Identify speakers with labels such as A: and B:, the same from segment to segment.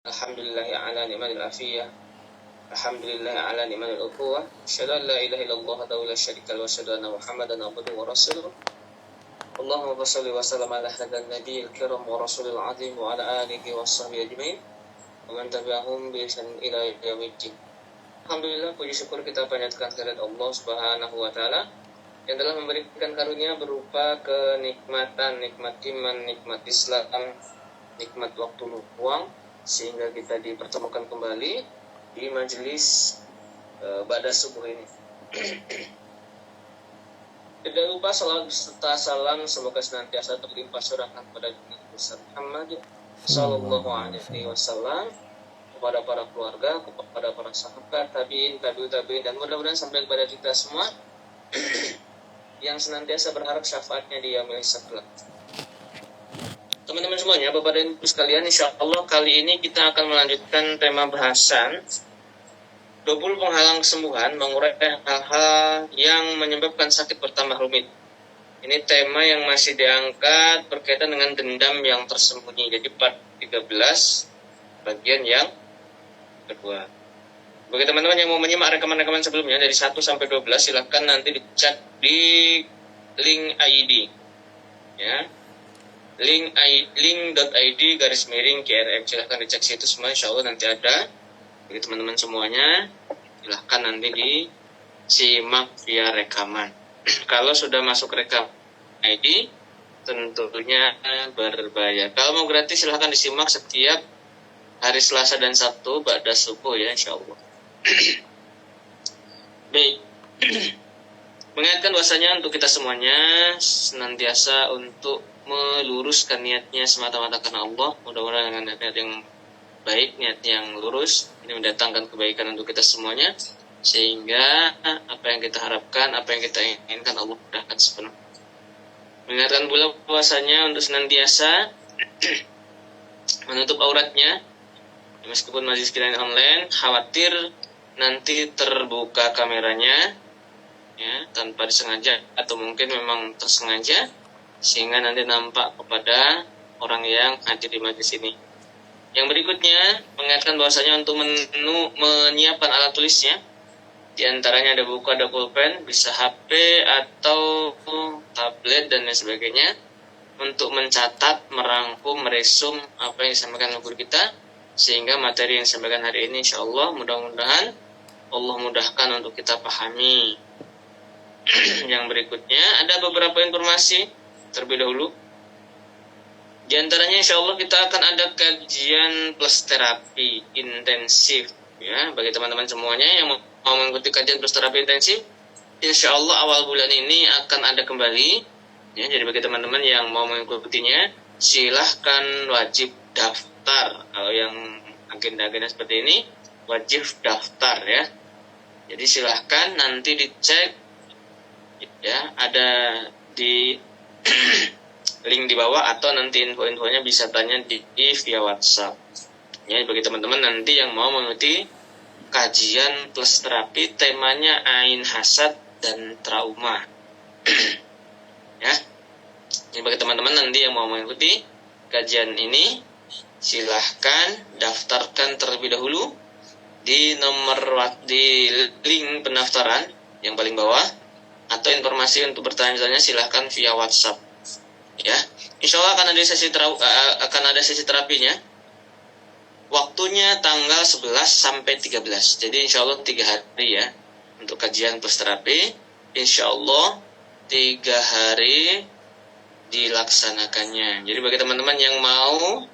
A: Alhamdulillah ala ni'mal afiyah. Alhamdulillah ala ni'mal ukhuwah. Asyhadu an la ilaha illallah wa la syarika lahu wa asyhadu anna Muhammadan abduhu wa rasuluh. Allahumma shalli wa sallim ala hadan nabiyil kiram wa rasulil azim wa ala alihi wa sahbihi ajmain wa man tabi'ahum bi ihsan ila yaumiddin. Alhamdulillah, puji syukur kita panjatkan kehadirat Allah Subhanahu wa taala yang telah memberikan karunia berupa kenikmatan, nikmat iman, nikmat Islam, nikmat waktu luang, sehingga kita dipertemukan kembali di majelis ba'da subuh ini. Tidak lupa salawat serta salam semoga senantiasa terlimpah curahkan kepada Nabi Muhammad sallallahu alaihi wasallam, kepada para keluarga, kepada para sahabat, tabi'in, tabi'ut, dan mudah-mudahan sampai kepada kita semua yang senantiasa berharap syafaatnya di yaumil hisab kelak. Teman-teman semuanya, Bapak dan Ibu sekalian, insyaallah kali ini kita akan melanjutkan tema bahasan 20 penghalang kesembuhan, mengurai hal-hal yang menyebabkan sakit bertambah rumit. Ini tema yang masih diangkat berkaitan dengan dendam yang tersembunyi. Jadi part 13 bagian yang kedua. Bagi teman-teman yang mau menyimak rekaman-rekaman sebelumnya dari 1 sampai 12, silahkan nanti dicek di link ID. Ya. link.id /KRM, silahkan dicek situ semua, insyaallah nanti ada. Bagi teman-teman semuanya, silahkan nanti disimak via rekaman. Kalau sudah masuk rekam ID, tentunya berbayar. Kalau mau gratis, silahkan disimak setiap hari Selasa dan Sabtu ba'da subuh ya, insyaallah. Baik. Mengingatkan bahwasanya untuk kita semuanya senantiasa untuk meluruskan niatnya semata-mata karena Allah. Mudah-mudahan dengan niat yang baik, niat yang lurus, ini mendatangkan kebaikan untuk kita semuanya, sehingga apa yang kita harapkan, apa yang kita inginkan Allah mudahkan sepenuhnya. Mengingatkan pula bahwasanya untuk senantiasa menutup auratnya, meskipun masih sekiranya online, khawatir nanti terbuka kameranya ya tanpa disengaja atau mungkin memang tersengaja, sehingga nanti nampak kepada orang yang hadir di majelis ini. Yang berikutnya, mengingatkan bahwasanya untuk menyiapkan alat tulisnya, di antaranya ada buku, ada pulpen, bisa HP atau tablet dan lain sebagainya, untuk mencatat, merangkum, meresum apa yang disampaikan oleh guru kita, sehingga materi yang disampaikan hari ini insyaallah mudah-mudahan Allah mudahkan untuk kita pahami. Yang berikutnya ada beberapa informasi terlebih dahulu. Di antaranya insyaallah kita akan ada kajian plus terapi intensif ya bagi teman-teman semuanya yang mau mengikuti kajian plus terapi intensif. Insyaallah awal bulan ini akan ada kembali ya. Jadi bagi teman-teman yang mau mengikutinya, silahkan wajib daftar. Kalau yang agenda-agenda seperti ini wajib daftar ya. Jadi silahkan nanti dicek ya, ada di link di bawah atau nanti info-infonya bisa tanya di via WhatsApp. Ya, bagi teman-teman nanti yang mau mengikuti kajian plus terapi, temanya ain hasad dan trauma. Ya. Jadi bagi teman-teman nanti yang mau mengikuti kajian ini, silahkan daftarkan terlebih dahulu di link pendaftaran yang paling bawah, atau informasi untuk bertanya-tanya silahkan via WhatsApp. Ya, insyaallah akan ada sesi terapinya. Waktunya tanggal 11 sampai 13. Jadi insyaallah 3 hari ya untuk kajian plus terapi. Insyaallah 3 hari dilaksanakannya. Jadi bagi teman-teman yang mau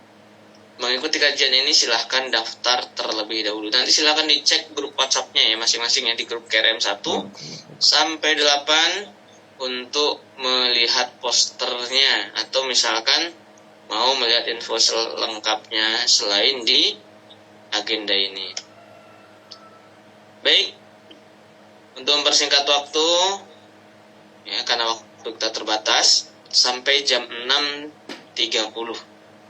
A: mengikuti kajian ini silahkan daftar terlebih dahulu. Nanti silahkan dicek grup WhatsApp-nya ya masing-masing ya, di grup KRM 1 sampai 8 untuk melihat posternya, atau misalkan mau melihat info selengkapnya selain di agenda ini. Baik, untuk mempersingkat waktu ya, karena waktu kita terbatas, sampai jam 6.30.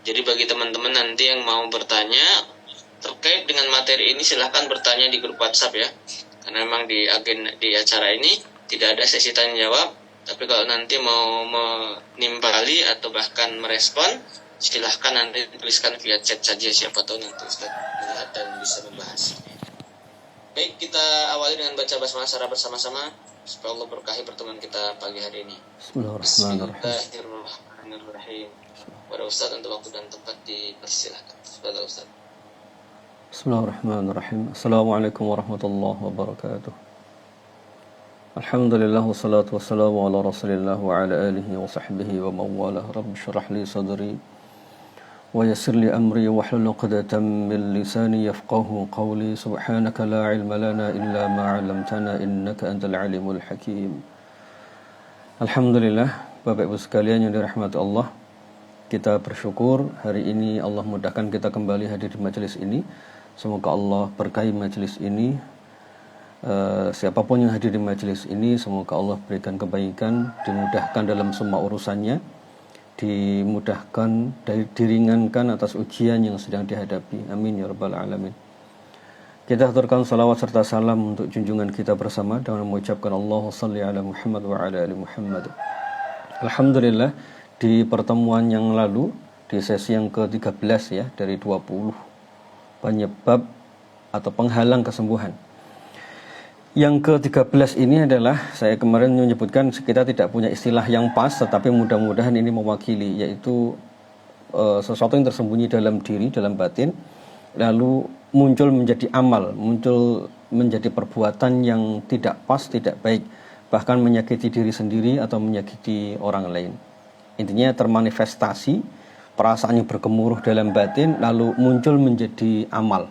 A: Jadi bagi teman-teman nanti yang mau bertanya terkait dengan materi ini, silahkan bertanya di grup WhatsApp ya. Karena memang di acara ini tidak ada sesi tanya jawab, tapi kalau nanti mau menimpali atau bahkan merespon, silahkan nanti tuliskan via chat saja, siapa tahu nanti Ustaz melihat dan bisa membahas. Baik, kita awali dengan baca basmalah secara bersama-sama supaya Allah berkahi pertemuan kita pagi hari ini. Bismillahirrahmanirrahim. Pada Ustaz untuk waktu dan tempat dipersilahkan. Kepada Ustaz.
B: Bismillahirrahmanirrahim. Assalamualaikum warahmatullahi wabarakatuh. Alhamdulillah wassalatu wassalamu ala Rasulillah wa ala alihi wa sahbihi wa mawalah. Rabbi shrah li sadri wa yassir li amri wa hlul 'uqdatam min lisani yafqahu qawli. Subhanaka la ilma lana illa ma 'allamtana innaka antal alimul hakim. Alhamdulillah, Bapak Ibu sekalian yang dirahmati Allah, kita bersyukur hari ini Allah mudahkan kita kembali hadir di majelis ini. Semoga Allah berkahi majelis ini. Siapapun yang hadir di majelis ini, semoga Allah berikan kebaikan, dimudahkan dalam semua urusannya, dimudahkan, diringankan atas ujian yang sedang dihadapi. Amin ya rabbal alamin. Kita aturkan salawat serta salam untuk junjungan kita bersama dengan mengucapkan Allahumma shalli ala Muhammad wa ala ali Muhammad. Alhamdulillah, di pertemuan yang lalu, di sesi yang ke-13 ya dari 20, penyebab atau penghalang kesembuhan. Yang ke-13 ini adalah, saya kemarin menyebutkan kita tidak punya istilah yang pas, tetapi mudah-mudahan ini mewakili, yaitu sesuatu yang tersembunyi dalam diri, dalam batin, lalu muncul menjadi amal, muncul menjadi perbuatan yang tidak pas, tidak baik, bahkan menyakiti diri sendiri atau menyakiti orang lain. Intinya termanifestasi, perasaan yang bergemuruh dalam batin, lalu muncul menjadi amal.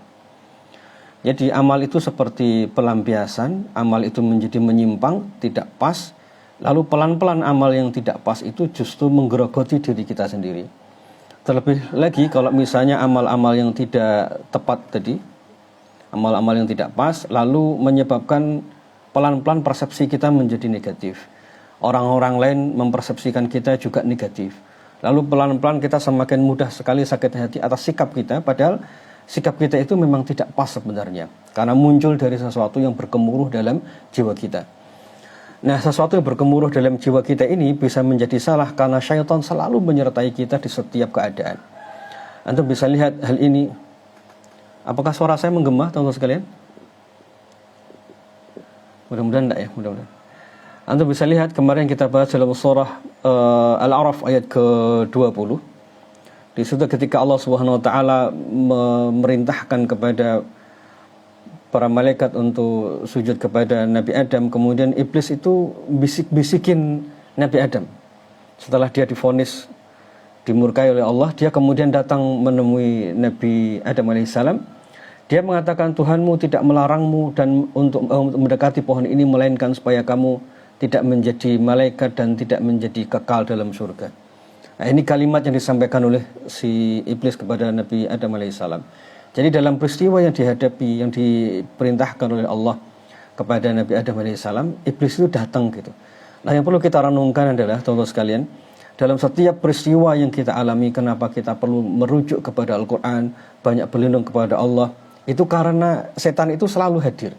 B: Jadi amal itu seperti pelampiasan, amal itu menjadi menyimpang, tidak pas, lalu pelan-pelan amal yang tidak pas itu justru menggerogoti diri kita sendiri. Terlebih lagi kalau misalnya amal-amal yang tidak tepat tadi, amal-amal yang tidak pas, lalu menyebabkan pelan-pelan persepsi kita menjadi negatif. Orang-orang lain mempersepsikan kita juga negatif. Lalu pelan-pelan kita semakin mudah sekali sakit hati atas sikap kita, padahal sikap kita itu memang tidak pas sebenarnya, karena muncul dari sesuatu yang bergemuruh dalam jiwa kita. Nah, sesuatu yang bergemuruh dalam jiwa kita ini bisa menjadi salah karena syaitan selalu menyertai kita di setiap keadaan. Antum bisa lihat hal ini. Apakah suara saya menggema, teman-teman sekalian? Mudah-mudahan enggak ya, mudah-mudahan. Antum bisa lihat kemarin kita bahas dalam surah Al-A'raf ayat ke-20. Di situ ketika Allah Subhanahu wa taala memerintahkan kepada para malaikat untuk sujud kepada Nabi Adam, kemudian iblis itu bisik-bisikin Nabi Adam. Setelah dia divonis dimurkai oleh Allah, dia kemudian datang menemui Nabi Adam alaihissalam. Dia mengatakan, Tuhanmu tidak melarangmu dan untuk mendekati pohon ini, melainkan supaya kamu tidak menjadi malaikat dan tidak menjadi kekal dalam surga. Nah, ini kalimat yang disampaikan oleh si iblis kepada Nabi Adam alaihissalam. Jadi dalam peristiwa yang dihadapi, yang diperintahkan oleh Allah kepada Nabi Adam alaihissalam, iblis itu datang gitu. Nah, yang perlu kita renungkan adalah, teman-teman sekalian, dalam setiap peristiwa yang kita alami, kenapa kita perlu merujuk kepada Al-Quran, banyak berlindung kepada Allah, itu karena setan itu selalu hadir.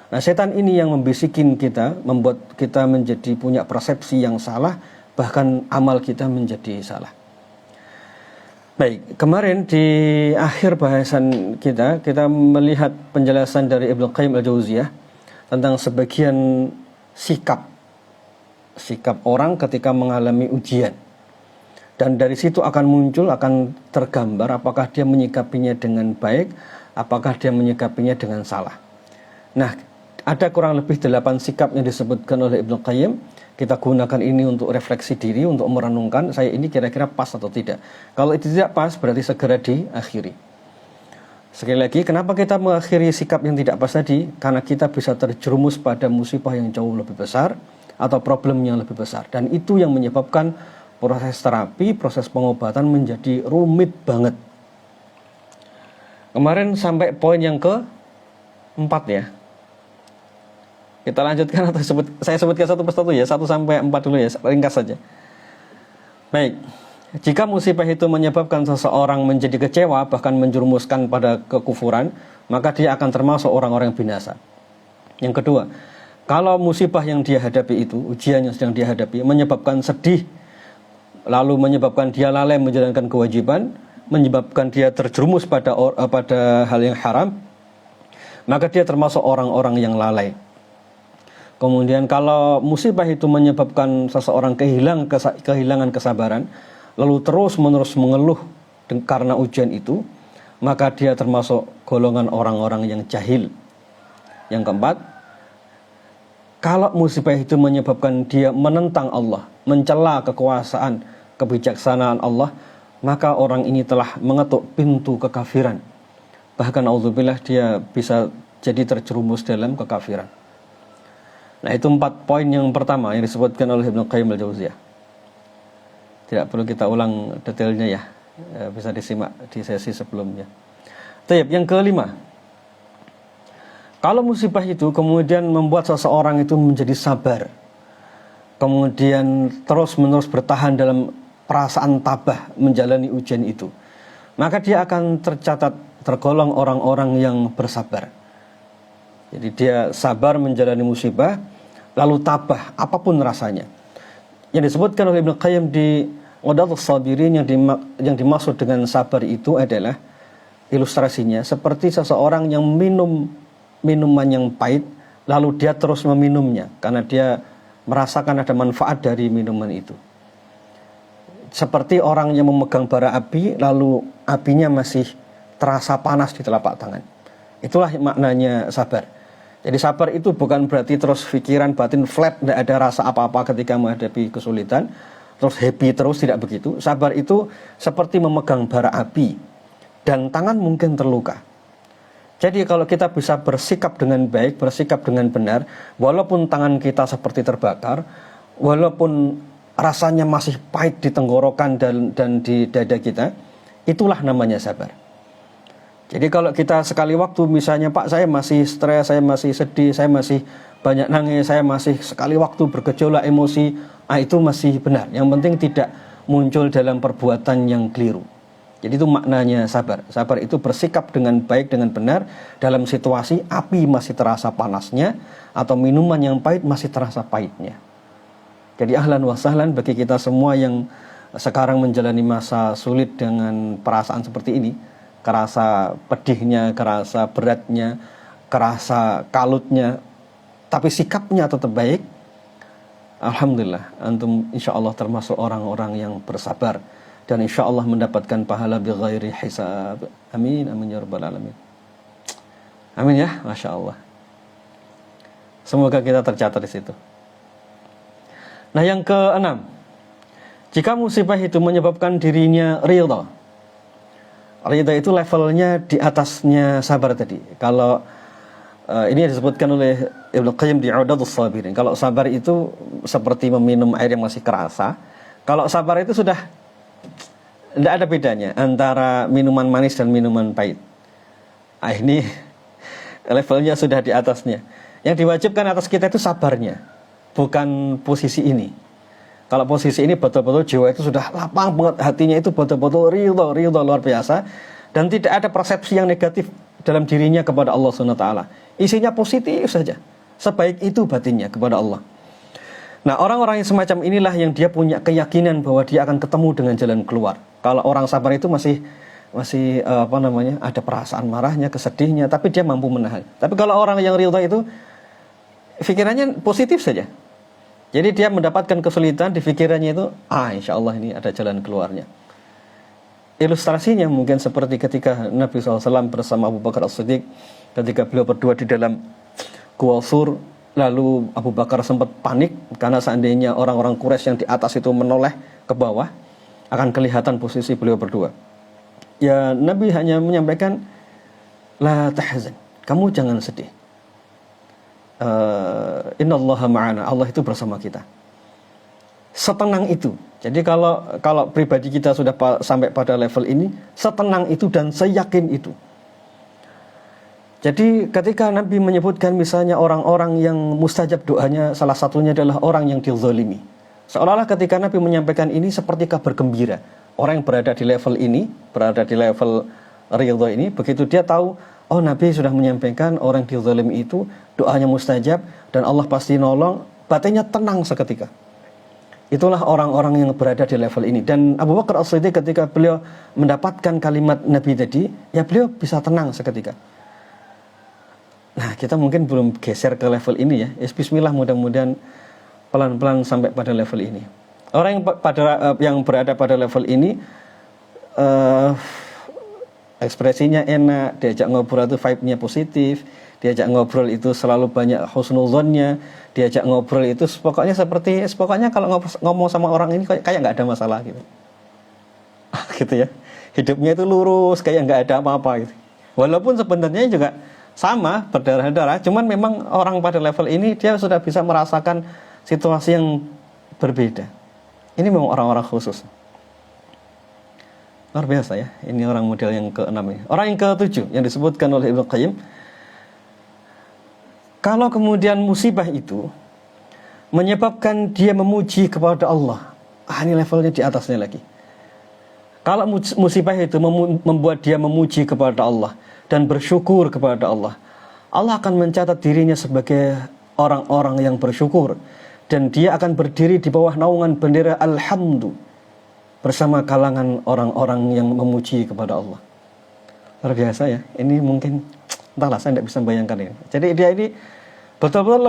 B: Nah, setan ini yang membisikin kita, membuat kita menjadi punya persepsi yang salah, bahkan amal kita menjadi salah. Baik, kemarin di akhir bahasan kita melihat penjelasan dari Ibnu Qayyim al-Jauziyah tentang sebagian sikap orang ketika mengalami ujian. Dan dari situ akan muncul, akan tergambar apakah dia menyikapinya dengan baik, apakah dia menyikapinya dengan salah. Nah, ada kurang lebih 8 sikap yang disebutkan oleh Ibnu Qayyim. Kita gunakan ini untuk refleksi diri, untuk merenungkan saya ini kira-kira pas atau tidak. Kalau itu tidak pas, berarti segera diakhiri. Sekali lagi, kenapa kita mengakhiri sikap yang tidak pas tadi? Karena kita bisa terjerumus pada musibah yang jauh lebih besar atau problem yang lebih besar. Dan itu yang menyebabkan proses terapi, proses pengobatan menjadi rumit banget. Kemarin sampai poin yang ke-4 ya. Kita lanjutkan atau saya sebutkan satu persatu ya, 1 sampai 4 dulu ya, ringkas saja. Baik, jika musibah itu menyebabkan seseorang menjadi kecewa, bahkan menjerumuskan pada kekufuran, maka dia akan termasuk orang-orang binasa. Yang kedua, kalau musibah yang dia hadapi itu, ujian yang sedang dia hadapi, menyebabkan sedih, lalu menyebabkan dia lalai menjalankan kewajiban, menyebabkan dia terjerumus pada hal yang haram, maka dia termasuk orang-orang yang lalai. Kemudian kalau musibah itu menyebabkan seseorang kehilangan kesabaran, lalu terus-menerus mengeluh karena ujian itu, maka dia termasuk golongan orang-orang yang jahil. Yang keempat, kalau musibah itu menyebabkan dia menentang Allah, mencela kekuasaan, kebijaksanaan Allah, maka orang ini telah mengetuk pintu kekafiran. Bahkan auzubillah, dia bisa jadi terjerumus dalam kekafiran. Nah, itu 4 poin yang pertama yang disebutkan oleh Ibnu Qayyim al-Jauziyah. Tidak perlu kita ulang detailnya ya, bisa disimak di sesi sebelumnya. Taib, yang kelima, kalau musibah itu kemudian membuat seseorang itu menjadi sabar, kemudian terus-menerus bertahan dalam perasaan tabah menjalani ujian itu, maka dia akan tergolong orang-orang yang bersabar. Jadi dia sabar menjalani musibah, lalu tabah apapun rasanya. Yang disebutkan oleh Ibnu Qayyim di Ghadatus Sabirin, yang dimaksud dengan sabar itu adalah, ilustrasinya seperti seseorang yang minum minuman yang pahit, lalu dia terus meminumnya karena dia merasakan ada manfaat dari minuman itu. Seperti orang yang memegang bara api, lalu apinya masih terasa panas di telapak tangan. Itulah maknanya sabar. Jadi sabar itu bukan berarti terus pikiran batin flat, tidak ada rasa apa-apa ketika menghadapi kesulitan, terus happy terus, tidak begitu. Sabar itu seperti memegang bara api dan tangan mungkin terluka. Jadi kalau kita bisa bersikap dengan baik, bersikap dengan benar, walaupun tangan kita seperti terbakar, walaupun rasanya masih pahit di tenggorokan dan di dada kita, itulah namanya sabar. Jadi kalau kita sekali waktu misalnya, Pak, saya masih stres, saya masih sedih, saya masih banyak nangis, saya masih sekali waktu bergejolak emosi, itu masih benar. Yang penting tidak muncul dalam perbuatan yang keliru. Jadi itu maknanya sabar. Sabar itu bersikap dengan baik, dengan benar dalam situasi api masih terasa panasnya atau minuman yang pahit masih terasa pahitnya. Jadi ahlan wa sahlan bagi kita semua yang sekarang menjalani masa sulit dengan perasaan seperti ini. Kerasa pedihnya, kerasa beratnya, kerasa kalutnya, tapi sikapnya tetap baik. Alhamdulillah, antum insya Allah termasuk orang-orang yang bersabar. Dan insya Allah mendapatkan pahala bighairi hisab. Amin, amin ya rabbal alamin. Amin ya, masya Allah. Semoga kita tercatat di situ. Nah, yang keenam, jika musibah itu menyebabkan dirinya ridha. Ridha itu levelnya di atasnya sabar tadi. Kalau ini disebutkan oleh Ibnu Qayyim di Ghadatus Sabirin. Kalau sabar itu seperti meminum air yang masih kerasa. Kalau sabar itu sudah tidak ada bedanya antara minuman manis dan minuman pahit. Ini levelnya sudah di atasnya. Yang diwajibkan atas kita itu sabarnya, bukan posisi ini. Kalau posisi ini betul-betul jiwa itu sudah lapang banget, hatinya itu betul-betul ridha luar biasa, dan tidak ada persepsi yang negatif dalam dirinya kepada Allah SWT. Isinya positif saja. Sebaik itu batinnya kepada Allah. Nah, orang-orang yang semacam inilah yang dia punya keyakinan bahwa dia akan ketemu dengan jalan keluar. Kalau orang sabar itu masih ada perasaan marahnya, kesedihnya, tapi dia mampu menahan. Tapi kalau orang yang ridha itu pikirannya positif saja. Jadi dia mendapatkan kesulitan di pikirannya itu, insya Allah ini ada jalan keluarnya. Ilustrasinya mungkin seperti ketika Nabi SAW bersama Abu Bakar As-Siddiq, ketika beliau berdua di dalam Gua Sur. Lalu Abu Bakar sempat panik karena seandainya orang-orang Quraisy yang di atas itu menoleh ke bawah, akan kelihatan posisi beliau berdua. Ya, Nabi hanya menyampaikan, la tahzan, kamu jangan sedih. Innallaha ma'ana, Allah itu bersama kita. Setenang itu. Jadi kalau pribadi kita sudah sampai pada level ini, setenang itu dan seyakin itu. Jadi ketika Nabi menyebutkan misalnya orang-orang yang mustajab doanya, salah satunya adalah orang yang dizalimi. Seolah-olah ketika Nabi menyampaikan ini seperti kabar gembira. Orang yang berada di level ini, berada di level ridha ini, begitu dia tahu, Nabi sudah menyampaikan orang yang dizalimi itu doanya mustajab dan Allah pasti nolong, batinnya tenang seketika. Itulah orang-orang yang berada di level ini. Dan Abu Bakar As-Siddiq ketika beliau mendapatkan kalimat Nabi tadi, ya beliau bisa tenang seketika. Nah, kita mungkin belum geser ke level ini ya. Bismillah, mudah-mudahan pelan-pelan sampai pada level ini. Orang yang berada pada level ini ekspresinya enak, diajak ngobrol itu vibe-nya positif, diajak ngobrol itu selalu banyak husnuzonnya, diajak ngobrol itu pokoknya kalau ngomong sama orang ini kayak nggak ada masalah gitu. Gitu ya. Hidupnya itu lurus, kayak nggak ada apa-apa gitu. Walaupun sebenarnya juga sama, berdarah-darah, cuman memang orang pada level ini dia sudah bisa merasakan situasi yang berbeda. Ini memang orang-orang khusus. Luar biasa ya, ini orang model yang ke-6 ini. Orang yang ke-7 yang disebutkan oleh Ibnu Qayyim, kalau kemudian musibah itu menyebabkan dia memuji kepada Allah, ini levelnya di atasnya lagi. Kalau musibah itu membuat dia memuji kepada Allah dan bersyukur kepada Allah, Allah akan mencatat dirinya sebagai orang-orang yang bersyukur, dan dia akan berdiri di bawah naungan bendera Alhamdu bersama kalangan orang-orang yang memuji kepada Allah. Luar biasa ya. Ini mungkin entahlah, saya tidak bisa bayangkan ini. Jadi dia ini betul-betul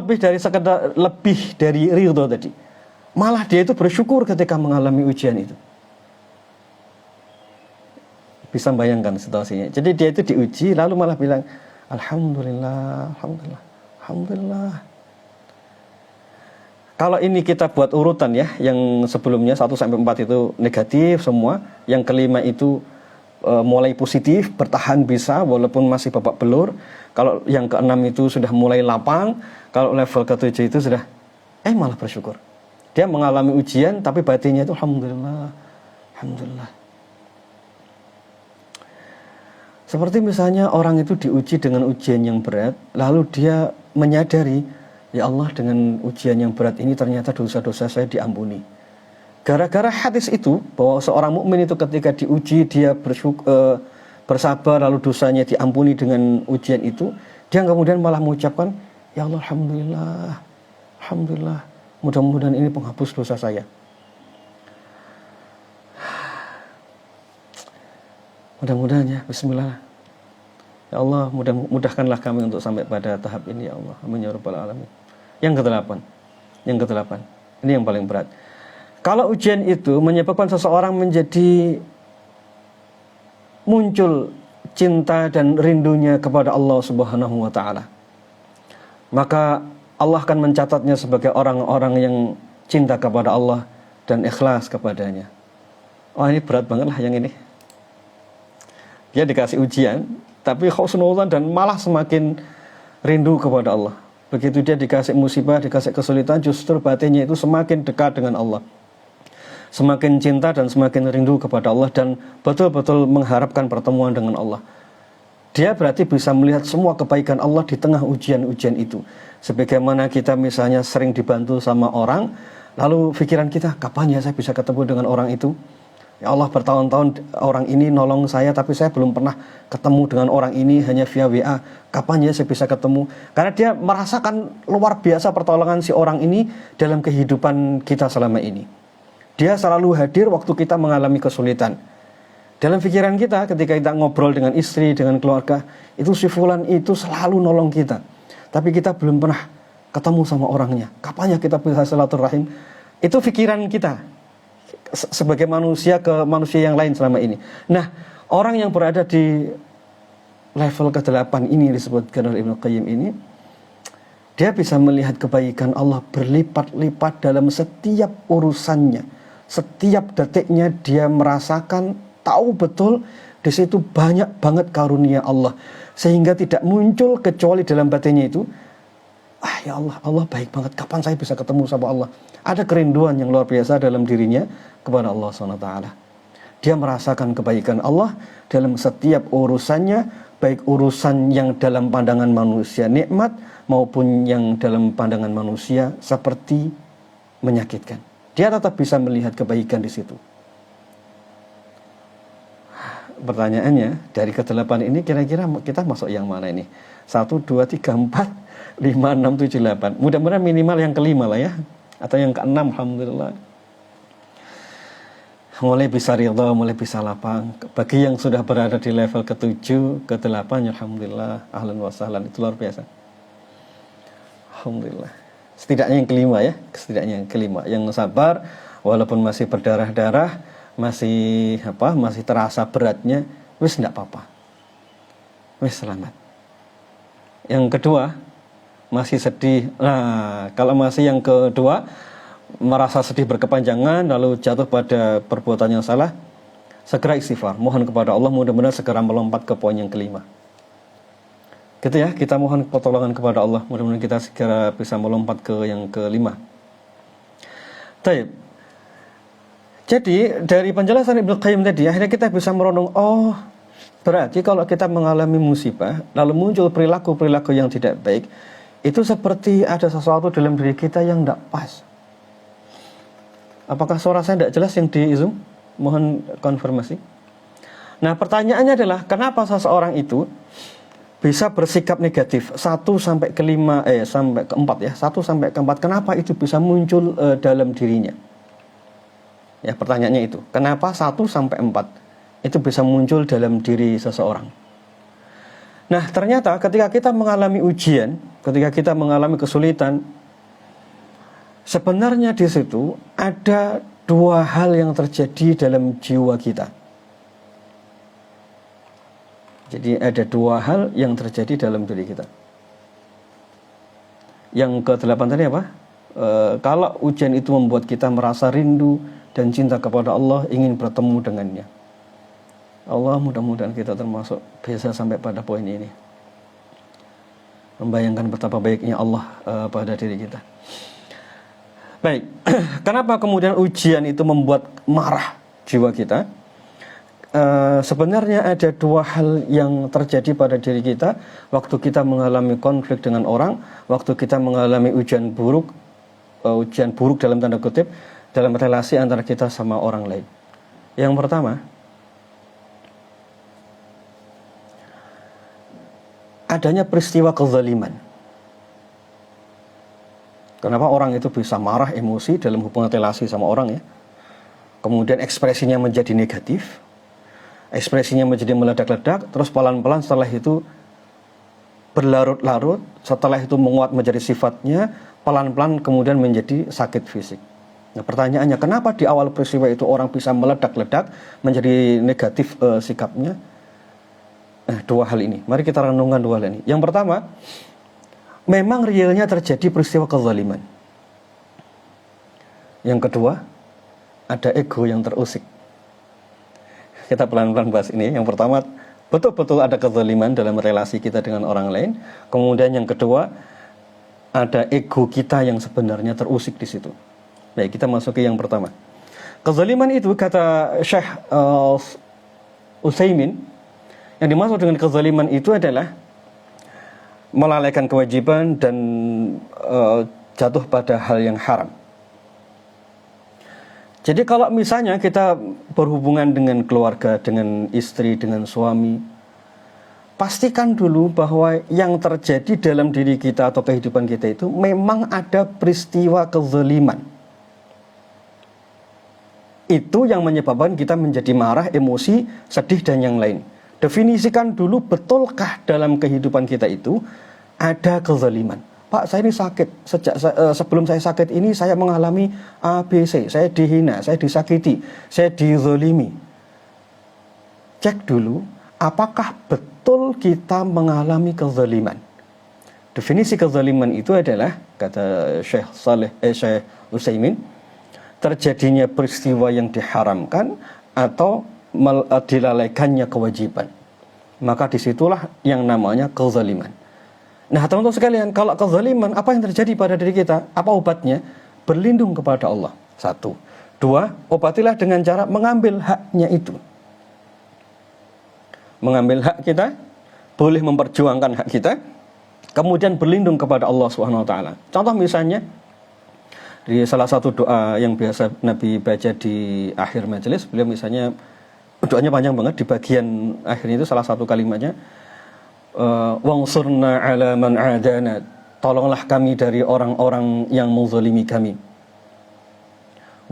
B: lebih dari ridho tadi. Malah dia itu bersyukur ketika mengalami ujian itu. Bisa bayangkan situasinya. Jadi dia itu diuji lalu malah bilang alhamdulillah, alhamdulillah, alhamdulillah. Kalau ini kita buat urutan ya, yang sebelumnya 1 sampai 4 itu negatif semua, yang kelima itu mulai positif, bertahan bisa walaupun masih babak belur. Kalau yang ke-6 itu sudah mulai lapang, kalau level ke-7 itu sudah malah bersyukur. Dia mengalami ujian tapi batinnya itu alhamdulillah, alhamdulillah. Seperti misalnya orang itu diuji dengan ujian yang berat, lalu dia menyadari, ya Allah, dengan ujian yang berat ini ternyata dosa-dosa saya diampuni. Gara-gara hadis itu, bahwa seorang mukmin itu ketika diuji dia bersabar lalu dosanya diampuni dengan ujian itu, dia kemudian malah mengucapkan, ya Allah, alhamdulillah, alhamdulillah, mudah-mudahan ini penghapus dosa saya. Mudah-mudahan ya, bismillah. Ya Allah, mudahkanlah kami untuk sampai pada tahap ini ya Allah. Amin ya rabbal alamin. Yang ke-8. Ini yang paling berat. Kalau ujian itu menyebabkan seseorang menjadi muncul cinta dan rindunya kepada Allah Subhanahu wa taala, maka Allah akan mencatatnya sebagai orang-orang yang cinta kepada Allah dan ikhlas kepadanya. Oh, ini berat banget lah yang ini. Dia dikasih ujian, tapi husnuzan dan malah semakin rindu kepada Allah. Begitu dia dikasih musibah, dikasih kesulitan, justru batinnya itu semakin dekat dengan Allah, semakin cinta dan semakin rindu kepada Allah, dan betul-betul mengharapkan pertemuan dengan Allah. Dia berarti bisa melihat semua kebaikan Allah di tengah ujian-ujian itu. Sebagaimana kita misalnya sering dibantu sama orang, lalu pikiran kita, kapan ya saya bisa ketemu dengan orang itu? Ya Allah, bertahun-tahun orang ini nolong saya, tapi saya belum pernah ketemu dengan orang ini, hanya via WA. Kapan ya saya bisa ketemu? Karena dia merasakan luar biasa pertolongan si orang ini dalam kehidupan kita selama ini. Dia selalu hadir waktu kita mengalami kesulitan. Dalam pikiran kita ketika kita ngobrol dengan istri, dengan keluarga, itu si fulan itu selalu nolong kita. Tapi kita belum pernah ketemu sama orangnya. Kapan ya kita bisa silaturahim? Itu pikiran kita sebagai manusia ke manusia yang lain selama ini. Nah, orang yang berada di level ke-8 ini disebutkan oleh Ibnu Qayyim ini, dia bisa melihat kebaikan Allah berlipat-lipat dalam setiap urusannya. Setiap detiknya dia merasakan, tahu betul di situ banyak banget karunia Allah, sehingga tidak muncul kecuali dalam batinnya itu, ya Allah, Allah baik banget, kapan saya bisa ketemu sama Allah. Ada kerinduan yang luar biasa dalam dirinya kepada Allah SWT. Dia merasakan kebaikan Allah dalam setiap urusannya, baik urusan yang dalam pandangan manusia nikmat maupun yang dalam pandangan manusia seperti menyakitkan. Dia tetap bisa melihat kebaikan di situ. Pertanyaannya, dari ke-8 ini kira-kira kita masuk yang mana ini? 1, 2, 3, 4, 5, 6, 7, 8. Mudah-mudahan minimal yang ke-5 lah ya. Atau yang ke-6, alhamdulillah. mulai bisa ridha, mulai bisa lapang. Bagi yang sudah berada di level ke-7, ke-8, alhamdulillah, ahlan wa sahlan, itu luar biasa. Alhamdulillah. Setidaknya yang kelima ya, setidaknya yang kelima, yang sabar walaupun masih berdarah-darah, masih terasa beratnya, wis enggak apa-apa. Wis selamat. Yang kedua, masih sedih. Nah, kalau masih yang kedua merasa sedih berkepanjangan lalu jatuh pada perbuatan yang salah, segera istighfar, mohon kepada Allah, mudah-mudahan segera melompat ke poin yang kelima. Gitu ya, kita mohon pertolongan kepada Allah, mudah-mudahan kita segera bisa melompat ke yang kelima. Baik. Jadi dari penjelasan Ibnu Qayyim tadi, akhirnya kita bisa merenung, oh berarti kalau kita mengalami musibah lalu muncul perilaku-perilaku yang tidak baik, itu seperti ada sesuatu dalam diri kita yang tidak pas. Apakah suara saya tidak jelas yang di Zoom? Mohon konfirmasi. Nah, pertanyaannya adalah kenapa seseorang itu bisa bersikap negatif 1 sampai ke 5 sampai ke 4 ya. 1 sampai ke 4. Kenapa itu bisa muncul dalam dirinya? Ya, pertanyaannya itu. Kenapa 1 sampai 4 itu bisa muncul dalam diri seseorang? Nah, ternyata ketika kita mengalami ujian, ketika kita mengalami kesulitan, sebenarnya di situ ada 2 hal yang terjadi dalam jiwa kita. Jadi ada 2 hal yang terjadi dalam diri kita. Yang ke-8 tadi apa? Kalau ujian itu membuat kita merasa rindu dan cinta kepada Allah, ingin bertemu dengannya. Allah, mudah-mudahan kita termasuk bisa sampai pada poin ini. Membayangkan betapa baiknya Allah pada diri kita. Baik, kenapa kemudian ujian itu membuat marah jiwa kita? Sebenarnya ada 2 hal yang terjadi pada diri kita waktu kita mengalami konflik dengan orang, waktu kita mengalami ujian buruk dalam tanda kutip, dalam relasi antara kita sama orang lain. Yang pertama, adanya peristiwa kezaliman. Kenapa orang itu bisa marah, emosi dalam hubungan relasi sama orang ya? Kemudian ekspresinya menjadi negatif, ekspresinya menjadi meledak-ledak, terus pelan-pelan setelah itu berlarut-larut, setelah itu menguat menjadi sifatnya, pelan-pelan kemudian menjadi sakit fisik. Nah, pertanyaannya, kenapa di awal peristiwa itu orang bisa meledak-ledak menjadi negatif sikapnya? Nah, 2 hal ini. Mari kita renungkan 2 hal ini. Yang pertama, memang realnya terjadi peristiwa kezaliman. Yang kedua, ada ego yang terusik. Kita pelan-pelan bahas ini. Yang pertama, betul-betul ada kezaliman dalam relasi kita dengan orang lain. Kemudian yang kedua, ada ego kita yang sebenarnya terusik di situ. Baik, kita masuk ke yang pertama. Kezaliman itu kata Syekh Utsaimin, yang dimaksud dengan kezaliman itu adalah melalaikan kewajiban dan jatuh pada hal yang haram. Jadi kalau misalnya kita berhubungan dengan keluarga, dengan istri, dengan suami, pastikan dulu bahwa yang terjadi dalam diri kita atau kehidupan kita itu memang ada peristiwa kezaliman. Itu yang menyebabkan kita menjadi marah, emosi, sedih, dan yang lain. Definisikan dulu, betulkah dalam kehidupan kita itu ada kezaliman? Pak, saya ini sakit. Sebelum saya sakit ini saya mengalami ABC. Saya dihina, saya disakiti, saya dizalimi. Cek dulu, apakah betul kita mengalami kezaliman? Definisi kezaliman itu adalah, kata Syekh Utsaimin, terjadinya peristiwa yang diharamkan atau dilalaikannya kewajiban. Maka disitulah yang namanya kezaliman. Nah, teman-teman sekalian, kalau kezaliman, apa yang terjadi pada diri kita? Apa obatnya? Berlindung kepada Allah. 1. 2, obatilah dengan cara mengambil haknya itu. Mengambil hak kita, boleh memperjuangkan hak kita, kemudian berlindung kepada Allah SWT. Contoh misalnya, di salah satu doa yang biasa Nabi baca di akhir majelis, beliau misalnya, doanya panjang banget, di bagian akhirnya itu salah satu kalimatnya, wangsurna ala man adana, tolonglah kami dari orang-orang yang menzalimi kami.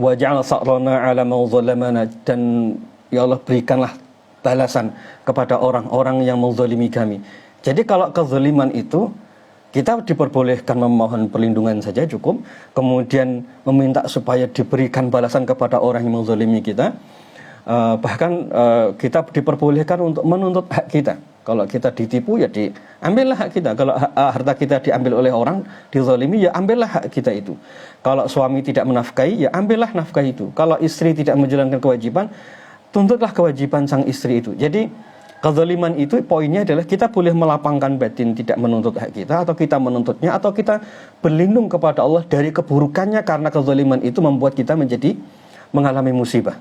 B: wa ja'al sa'rana 'ala man zalamana, dan ya Allah berikanlah balasan kepada orang-orang yang menzalimi kami. Jadi kalau kezaliman itu kita diperbolehkan memohon perlindungan saja cukup, kemudian meminta supaya diberikan balasan kepada orang yang menzalimi kita. Bahkan kita diperbolehkan untuk menuntut hak kita. Kalau kita ditipu ya diambillah hak kita. Kalau harta kita diambil oleh orang, dizalimi, ya ambillah hak kita itu. Kalau suami tidak menafkahi, ya ambillah nafkah itu. Kalau istri tidak menjalankan kewajiban, tuntutlah kewajiban sang istri itu. Jadi kezaliman itu poinnya adalah kita boleh melapangkan batin, tidak menuntut hak kita, atau kita menuntutnya, atau kita berlindung kepada Allah dari keburukannya, karena kezaliman itu membuat kita menjadi mengalami musibah.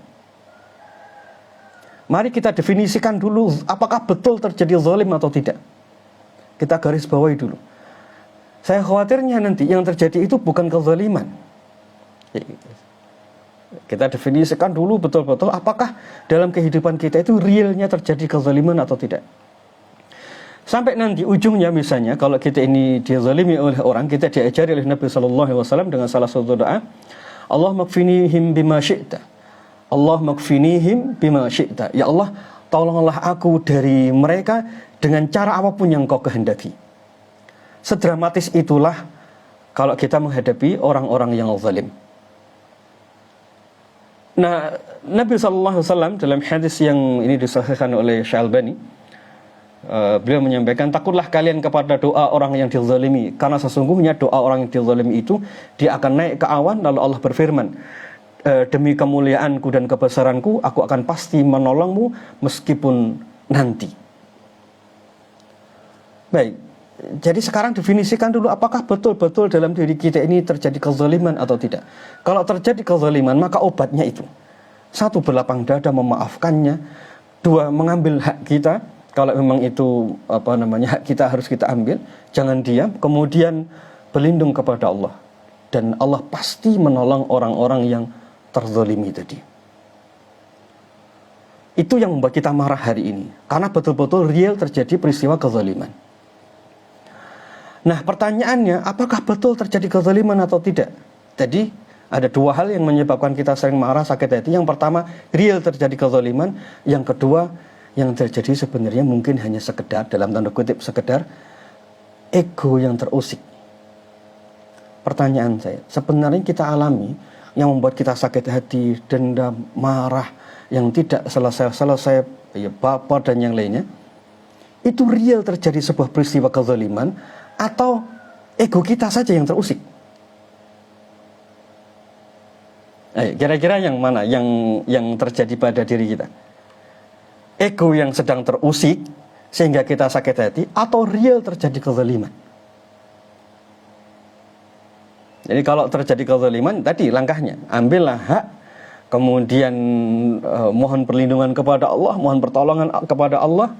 B: Mari kita definisikan dulu apakah betul terjadi zalim atau tidak. Kita garis bawahi dulu. Saya khawatirnya nanti yang terjadi itu bukan kezaliman. Kita definisikan dulu betul-betul apakah dalam kehidupan kita itu realnya terjadi kezaliman atau tidak. Sampai nanti ujungnya misalnya kalau kita ini dizalimi oleh orang, kita diajari oleh Nabi SAW dengan salah satu doa, Allah makfinihim bima syi'ta. Allah makfinihim bima syi'ta. Ya Allah, tolonglah aku dari mereka dengan cara apapun yang kau kehendaki. Sedramatis itulah kalau kita menghadapi orang-orang yang zalim. Nah, Nabi SAW dalam hadis yang ini disahihkan oleh Syalbani, beliau menyampaikan, takutlah kalian kepada doa orang yang dizalimi, karena sesungguhnya doa orang yang dizalimi itu dia akan naik ke awan, lalu Allah berfirman, demi kemuliaanku dan kebesaranku, aku akan pasti menolongmu meskipun nanti. Baik, jadi sekarang definisikan dulu apakah betul-betul dalam diri kita ini terjadi kezaliman atau tidak. Kalau terjadi kezaliman, maka obatnya itu: satu, berlapang dada memaafkannya; dua, mengambil hak kita. Kalau memang itu hak kita harus kita ambil, jangan diam. Kemudian berlindung kepada Allah, dan Allah pasti menolong orang-orang yang terzalimi tadi. Itu yang membuat kita marah hari ini, karena betul-betul real terjadi peristiwa kezaliman. Nah, pertanyaannya, apakah betul terjadi kezaliman atau tidak? Jadi ada dua hal yang menyebabkan kita sering marah, sakit hati. Yang pertama, real terjadi kezaliman. Yang kedua, yang terjadi sebenarnya mungkin hanya sekedar, dalam tanda kutip sekedar, ego yang terusik. Pertanyaan saya, sebenarnya kita alami yang membuat kita sakit hati, dendam, marah, yang tidak selesai-selesai, ya, baper dan yang lainnya, itu real terjadi sebuah peristiwa kezaliman, atau ego kita saja yang terusik? Kira-kira yang mana yang terjadi pada diri kita? Ego yang sedang terusik sehingga kita sakit hati, atau real terjadi kezaliman? Jadi kalau terjadi kezaliman, tadi langkahnya, ambillah hak, kemudian mohon perlindungan kepada Allah, mohon pertolongan kepada Allah,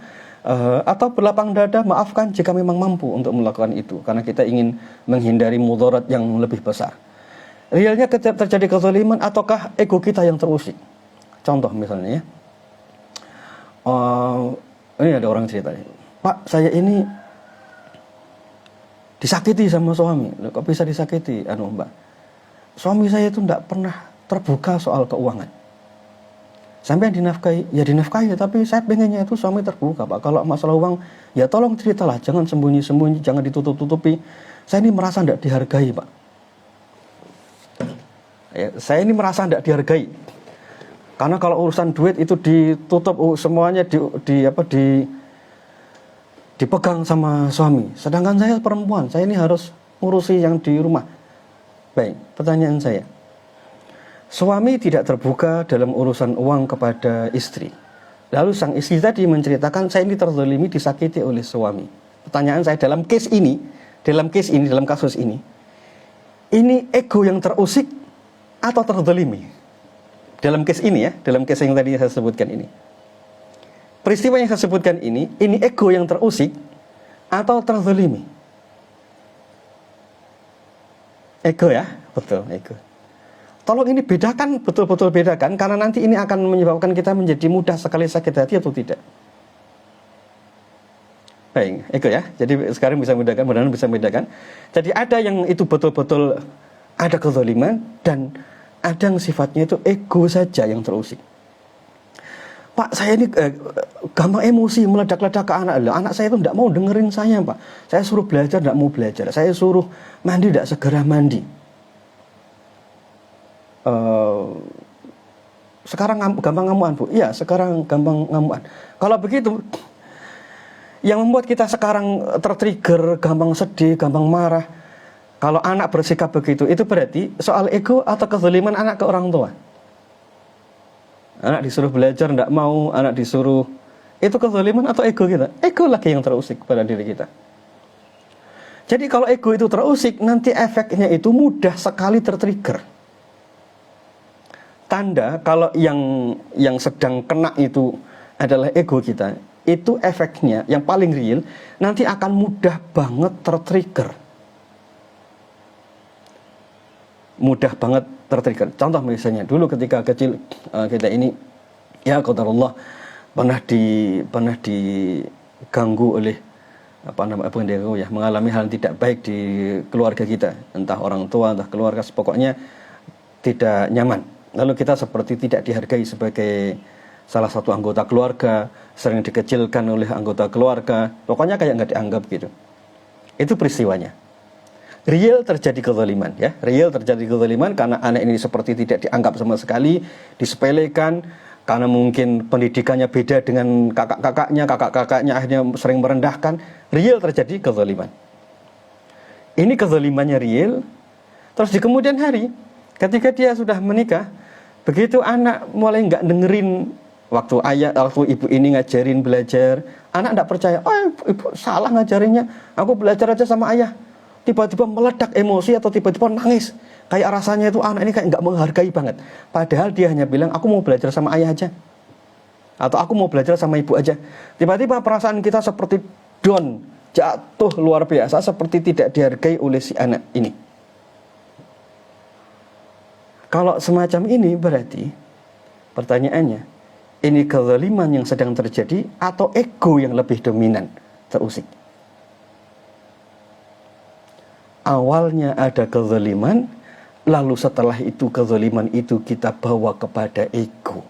B: atau berlapang dada, maafkan jika memang mampu untuk melakukan itu, karena kita ingin menghindari mudarat yang lebih besar. Realnya ketika terjadi kezaliman, ataukah ego kita yang terusik? Contoh misalnya ya, ini ada orang cerita, Pak, saya ini disakiti sama suami. Loh, kok bisa disakiti? Mbak, suami saya itu tidak pernah terbuka soal keuangan. Sampai dinafkahi, ya dinafkahi, tapi saya pengennya itu suami terbuka, Pak. Kalau masalah uang, ya tolong ceritalah, jangan sembunyi-sembunyi, jangan ditutup-tutupi. Saya ini merasa tidak dihargai, Pak. Saya ini merasa tidak dihargai. Karena kalau urusan duit itu ditutup, semuanya dipegang sama suami. Sedangkan saya perempuan, saya ini harus ngurusi yang di rumah. Baik, pertanyaan saya, suami tidak terbuka dalam urusan uang kepada istri, lalu sang istri tadi menceritakan, saya ini terzalimi, disakiti oleh suami. Pertanyaan saya, dalam kasus ini ego yang terusik atau terzalimi? Dalam case ini ya, dalam case yang tadi saya sebutkan ini, peristiwa yang saya sebutkan ini ego yang terusik atau terzalimi? Ego ya, betul, ego. Tolong ini bedakan, betul-betul bedakan, karena nanti ini akan menyebabkan kita menjadi mudah sekali sakit hati atau tidak. Baik, ego ya. Jadi sekarang bisa membedakan, mudah-mudahan bisa membedakan. Jadi ada yang itu betul-betul ada kezaliman, dan ada yang sifatnya itu ego saja yang terusik. Pak, saya ini gampang emosi, meledak-ledak ke anak. Anak saya itu tidak mau dengerin saya, Pak. Saya suruh belajar, tidak mau belajar. Saya suruh mandi, tidak segera mandi. Sekarang gampang ngamuan, Bu. Iya, sekarang gampang ngamuan. Kalau begitu, yang membuat kita sekarang tertrigger, gampang sedih, gampang marah, kalau anak bersikap begitu, itu berarti soal ego atau kezaliman anak ke orang tua. Anak disuruh belajar, tidak mau. Anak disuruh, itu kezaliman atau ego kita? Ego lagi yang terusik pada diri kita. Jadi kalau ego itu terusik, nanti efeknya itu mudah sekali tertrigger. Tanda kalau yang sedang kena itu adalah ego kita, itu efeknya yang paling real, nanti akan mudah banget tertrigger. Mudah banget tertrigger. Contoh misalnya dulu ketika kecil, kita ini ya qadarullah pernah diganggu oleh mengalami hal yang tidak baik di keluarga kita, entah orang tua, entah keluarga, pokoknya tidak nyaman. Lalu kita seperti tidak dihargai sebagai salah satu anggota keluarga, sering dikecilkan oleh anggota keluarga, pokoknya kayak nggak dianggap gitu. Itu peristiwanya. Real terjadi kezaliman, ya. Real terjadi kezaliman karena anak ini seperti tidak dianggap sama sekali, disepelekan, karena mungkin pendidikannya beda dengan kakak-kakaknya akhirnya sering merendahkan. Real terjadi kezaliman. Ini kezalimannya real. Terus di kemudian hari, ketika dia sudah menikah, begitu anak mulai nggak dengerin waktu ibu ini ngajarin belajar, anak nggak percaya. Oh, ibu salah ngajarinnya, aku belajar aja sama ayah. Tiba-tiba meledak emosi atau tiba-tiba nangis. Kayak rasanya itu anak ini kayak nggak menghargai banget. Padahal dia hanya bilang, aku mau belajar sama ayah aja, atau aku mau belajar sama ibu aja. Tiba-tiba perasaan kita seperti down, jatuh luar biasa, seperti tidak dihargai oleh si anak ini. Kalau semacam ini berarti pertanyaannya, ini kezaliman yang sedang terjadi atau ego yang lebih dominan terusik? Awalnya ada kezaliman, lalu setelah itu kezaliman itu kita bawa kepada ego.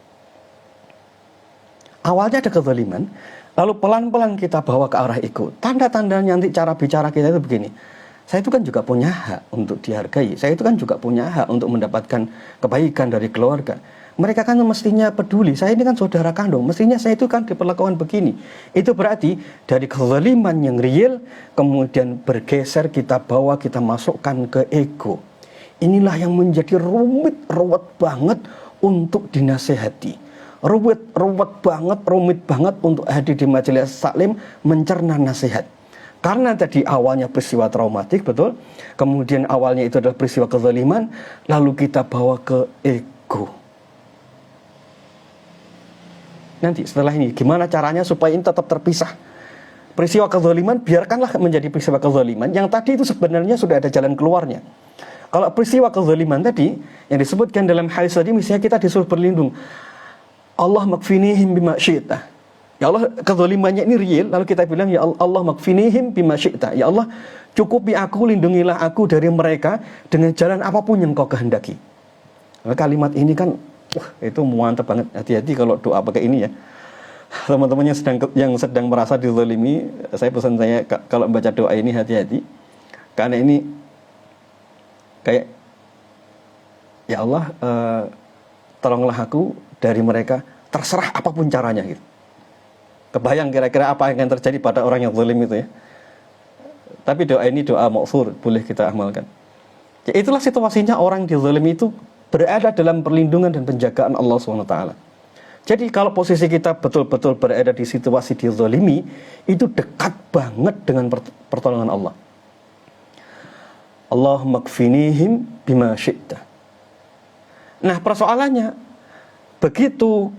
B: Awalnya ada kezaliman, lalu pelan-pelan kita bawa ke arah ego. Tanda-tandanya nanti cara bicara kita itu begini. Saya itu kan juga punya hak untuk dihargai. Saya itu kan juga punya hak untuk mendapatkan kebaikan dari keluarga. Mereka kan mestinya peduli. Saya ini kan saudara kandung. Mestinya saya itu kan diperlakukan begini. Itu berarti dari kezaliman yang real, kemudian bergeser kita bawa, kita masukkan ke ego. Inilah yang menjadi rumit banget untuk dinasehati. Rumit banget untuk hadir di majelis taklim mencerna nasihat. Karena tadi awalnya peristiwa traumatik, betul. Kemudian awalnya itu adalah peristiwa kezaliman, lalu kita bawa ke ego. Nanti setelah ini, gimana caranya supaya ini tetap terpisah? Peristiwa kezaliman, biarkanlah menjadi peristiwa kezaliman. Yang tadi itu sebenarnya sudah ada jalan keluarnya. Kalau peristiwa kezaliman tadi, yang disebutkan dalam hadis tadi, misalnya kita disuruh berlindung. Allah makfinihim bima syi'ta. Ya Allah, kezalimannya ini real, lalu kita bilang, ya Allah makfinihim bima syi'ta. Ya Allah, cukupi aku, lindungilah aku dari mereka dengan jalan apapun yang kau kehendaki. Nah, kalimat ini kan, itu mantap banget. Hati-hati kalau doa pakai ini ya. Teman-teman yang sedang merasa dizalimi, saya pesan saya kalau membaca doa ini hati-hati. Karena ini kayak, ya Allah, tolonglah aku dari mereka, terserah apapun caranya gitu. Kebayang kira-kira apa yang akan terjadi pada orang yang zalim itu ya. Tapi doa ini doa maghfur, boleh kita amalkan. Ya, itulah situasinya orang dizalim itu berada dalam perlindungan dan penjagaan Allah SWT. Jadi kalau posisi kita betul-betul berada di situasi dizalimi, itu dekat banget dengan pertolongan Allah. Allahumma kfinihim bima syi'ta. Nah, persoalannya begitu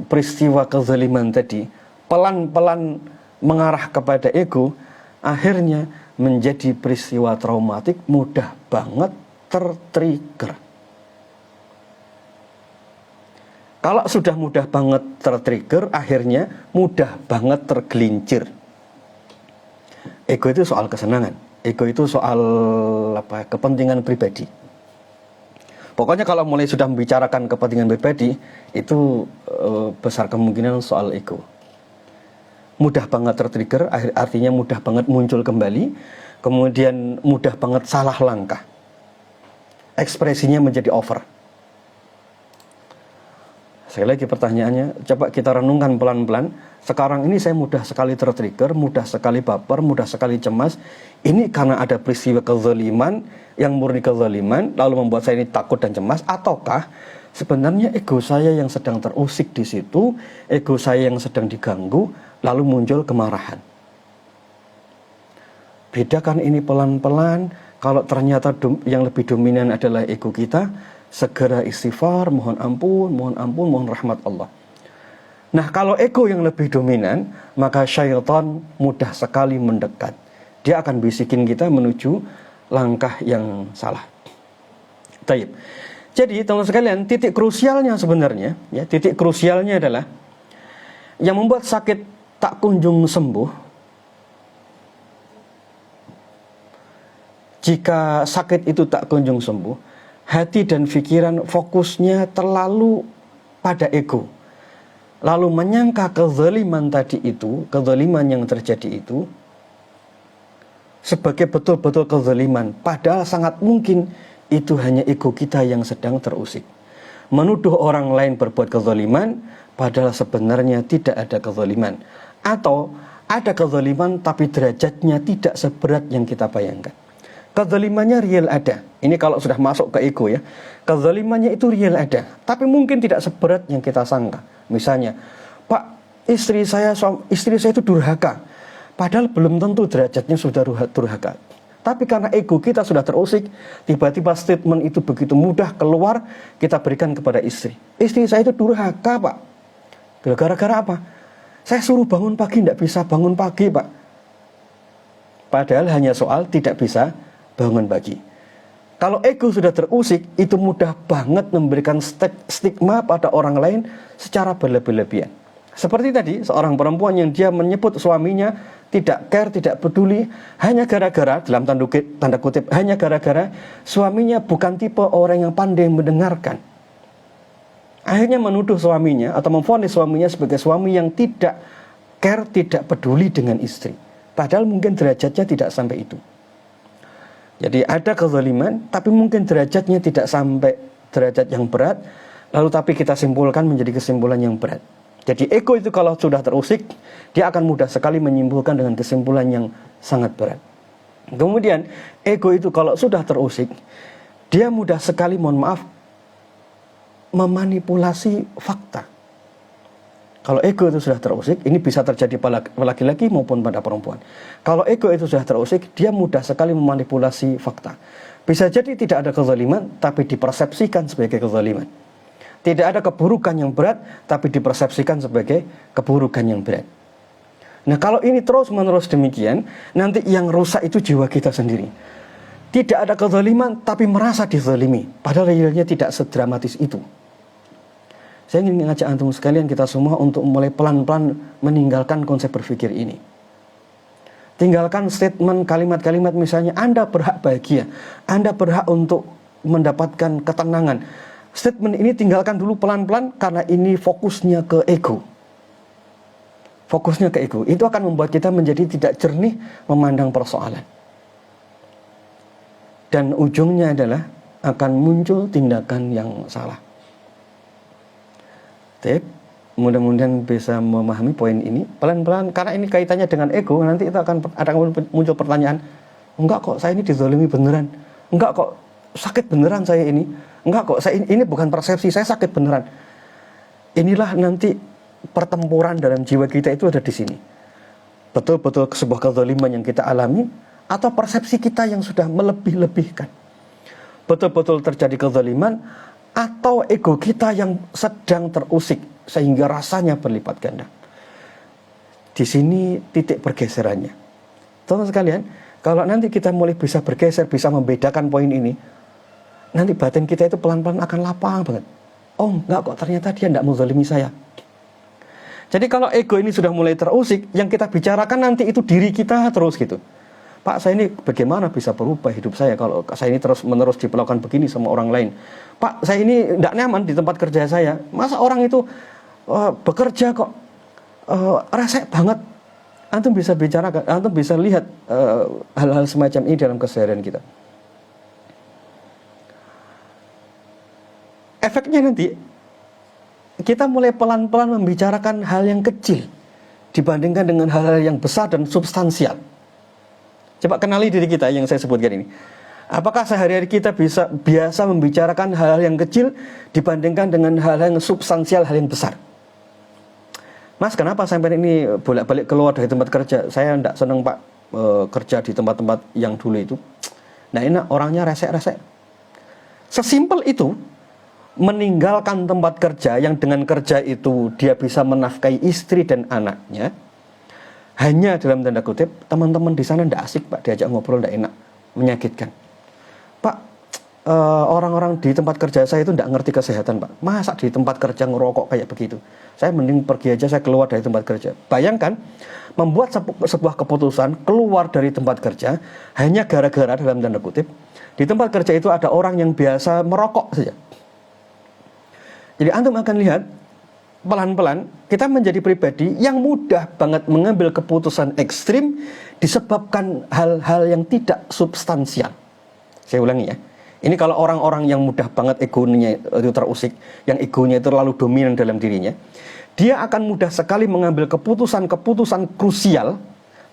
B: peristiwa kezaliman tadi pelan-pelan mengarah kepada ego, akhirnya menjadi peristiwa traumatik, mudah banget tertrigger. Kalau sudah mudah banget tertrigger, akhirnya mudah banget tergelincir. Ego itu soal kesenangan. Ego itu soal kepentingan pribadi. Pokoknya kalau mulai sudah membicarakan kepentingan pribadi, itu besar kemungkinan soal ego. Mudah banget tertrigger, artinya mudah banget muncul kembali, kemudian mudah banget salah langkah. Ekspresinya menjadi over. Sekali lagi pertanyaannya, coba kita renungkan pelan-pelan. Sekarang ini saya mudah sekali tertrigger, mudah sekali baper, mudah sekali cemas. Ini karena ada peristiwa kezaliman yang murni kezaliman, lalu membuat saya ini takut dan cemas, ataukah sebenarnya ego saya yang sedang terusik di situ, ego saya yang sedang diganggu, lalu muncul kemarahan. Bedakan ini pelan-pelan. Kalau ternyata yang lebih dominan adalah ego kita, segera istighfar, mohon ampun, mohon rahmat Allah. Nah, kalau ego yang lebih dominan, maka syaitan mudah sekali mendekat. Dia akan bisikin kita menuju langkah yang salah. Taib. Jadi, teman-teman sekalian, titik krusialnya sebenarnya, ya, titik krusialnya adalah yang membuat sakit tak kunjung sembuh. Jika sakit itu tak kunjung sembuh, hati dan pikiran fokusnya terlalu pada ego. Lalu menyangka kezaliman tadi itu, kezaliman yang terjadi itu, sebagai betul-betul kezaliman. Padahal sangat mungkin itu hanya ego kita yang sedang terusik. Menuduh orang lain berbuat kezaliman, padahal sebenarnya tidak ada kezaliman. Atau ada kezaliman tapi derajatnya tidak seberat yang kita bayangkan. Kezalimannya real ada. Ini kalau sudah masuk ke ego ya. Kezalimannya itu real ada. Tapi mungkin tidak seberat yang kita sangka. Misalnya, Pak, istri saya itu durhaka. Padahal belum tentu derajatnya sudah durhaka. Tapi karena ego kita sudah terusik, tiba-tiba statement itu begitu mudah keluar, kita berikan kepada istri. Istri saya itu durhaka, Pak. Gara-gara apa? Saya suruh bangun pagi, tidak bisa bangun pagi, Pak. Padahal hanya soal tidak bisa bangun pagi. Kalau ego sudah terusik, itu mudah banget memberikan stigma pada orang lain secara berlebih-lebihan. Seperti tadi, seorang perempuan yang dia menyebut suaminya tidak care, tidak peduli, hanya gara-gara, dalam tanda kutip, hanya gara-gara suaminya bukan tipe orang yang pandai mendengarkan. Akhirnya menuduh suaminya atau memvonis suaminya sebagai suami yang tidak care, tidak peduli dengan istri. Padahal mungkin derajatnya tidak sampai itu. Jadi ada kezaliman, tapi mungkin derajatnya tidak sampai derajat yang berat, lalu tapi kita simpulkan menjadi kesimpulan yang berat. Jadi ego itu kalau sudah terusik, dia akan mudah sekali menyimpulkan dengan kesimpulan yang sangat berat. Kemudian ego itu kalau sudah terusik, dia mudah sekali, mohon maaf, memanipulasi fakta. Kalau ego itu sudah terusik, ini bisa terjadi pada laki-laki maupun pada perempuan. Kalau ego itu sudah terusik, dia mudah sekali memanipulasi fakta. Bisa jadi tidak ada kezaliman, tapi dipersepsikan sebagai kezaliman. Tidak ada keburukan yang berat, tapi dipersepsikan sebagai keburukan yang berat. Nah, kalau ini terus-menerus demikian, nanti yang rusak itu jiwa kita sendiri. Tidak ada kezaliman, tapi merasa dizalimi. Padahal realnya tidak sedramatis itu. Saya ingin mengajak antum sekalian, kita semua untuk mulai pelan-pelan meninggalkan konsep berpikir ini. Tinggalkan statement kalimat-kalimat misalnya, Anda berhak bahagia, Anda berhak untuk mendapatkan ketenangan. Statement ini tinggalkan dulu pelan-pelan karena ini fokusnya ke ego. Fokusnya ke ego. Itu akan membuat kita menjadi tidak jernih memandang persoalan. Dan ujungnya adalah akan muncul tindakan yang salah. Mudah-mudahan bisa memahami poin ini pelan-pelan, karena ini kaitannya dengan ego. Nanti itu akan muncul pertanyaan, enggak kok saya ini dizalimi beneran, enggak kok sakit beneran saya ini, enggak kok saya ini bukan persepsi, saya sakit beneran. Inilah nanti pertempuran dalam jiwa kita itu ada di sini. Betul-betul sebuah kezaliman yang kita alami, atau persepsi kita yang sudah melebih-lebihkan. Betul-betul terjadi kezaliman, atau ego kita yang sedang terusik sehingga rasanya berlipat ganda. Di sini titik pergeserannya. Teman-teman sekalian, kalau nanti kita mulai bisa bergeser, bisa membedakan poin ini, nanti batin kita itu pelan-pelan akan lapang banget. Oh enggak kok, ternyata dia tidak menzalimi saya. Jadi kalau ego ini sudah mulai terusik, yang kita bicarakan nanti itu diri kita terus gitu. Pak, saya ini bagaimana bisa berubah hidup saya kalau saya ini terus-menerus diperlakukan begini sama orang lain? Pak, saya ini tidak nyaman di tempat kerja saya. Masa orang itu bekerja kok resek banget? Antum bisa bicarakan, antum bisa lihat hal-hal semacam ini dalam keseharian kita. Efeknya nanti kita mulai pelan-pelan membicarakan hal yang kecil dibandingkan dengan hal-hal yang besar dan substansial. Coba kenali diri kita yang saya sebutkan ini. Apakah sehari-hari kita biasa membicarakan hal-hal yang kecil dibandingkan dengan hal-hal yang substansial, hal yang besar? Mas, kenapa sampai ini bolak-balik keluar dari tempat kerja? Saya tidak senang, Pak, kerja di tempat-tempat yang dulu itu. Nah, enak, orangnya resek-resek. Sesimpel itu, meninggalkan tempat kerja yang dengan kerja itu dia bisa menafkahi istri dan anaknya, hanya dalam tanda kutip, teman-teman di sana tidak asik, Pak, diajak ngobrol tidak enak, menyakitkan. Pak, orang-orang di tempat kerja saya itu tidak ngerti kesehatan, Pak. Masa di tempat kerja ngerokok kayak begitu? Saya mending pergi aja, saya keluar dari tempat kerja. Bayangkan, membuat sebuah keputusan keluar dari tempat kerja hanya gara-gara dalam tanda kutip, di tempat kerja itu ada orang yang biasa merokok saja. Jadi antum akan lihat pelan-pelan kita menjadi pribadi yang mudah banget mengambil keputusan ekstrim disebabkan hal-hal yang tidak substansial. Saya ulangi ya. Ini kalau orang-orang yang mudah banget egonya itu terusik, yang egonya itu terlalu dominan dalam dirinya, dia akan mudah sekali mengambil keputusan-keputusan krusial,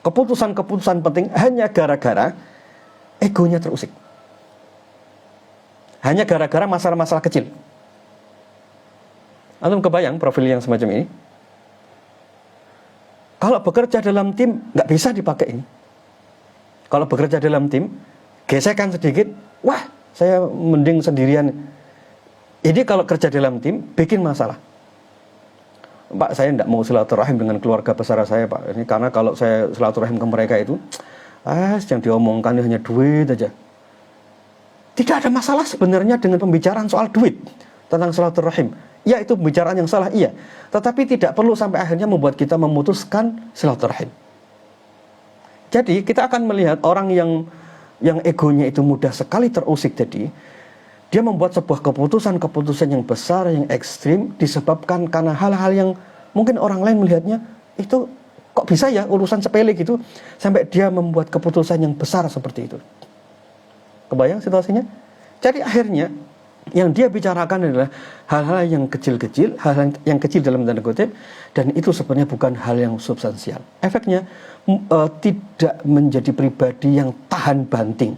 B: keputusan-keputusan penting hanya gara-gara egonya terusik. Hanya gara-gara masalah-masalah kecil. Antum kebayang profil yang semacam ini? Kalau bekerja dalam tim, nggak bisa dipakai ini. Kalau bekerja dalam tim, gesekan sedikit, wah, saya mending sendirian. Ini kalau kerja dalam tim, bikin masalah. Pak, saya tidak mau silaturahim dengan keluarga besar saya, Pak. Ini karena kalau saya silaturahim ke mereka itu, yang diomongkan hanya duit aja. Tidak ada masalah sebenarnya dengan pembicaraan soal duit tentang silaturahim. Ya, itu pembicaraan yang salah, iya. Tetapi tidak perlu sampai akhirnya membuat kita memutuskan silaturahim. Jadi kita akan melihat orang yang egonya itu mudah sekali terusik tadi, dia membuat sebuah keputusan yang besar, yang ekstrim, disebabkan karena hal-hal yang mungkin orang lain melihatnya, itu kok bisa ya urusan sepele gitu, sampai dia membuat keputusan yang besar seperti itu. Kebayang situasinya? Jadi akhirnya yang dia bicarakan adalah hal-hal yang kecil-kecil, hal yang kecil dalam tanda kutip, dan itu sebenarnya bukan hal yang substansial. Efeknya tidak menjadi pribadi yang tahan banting,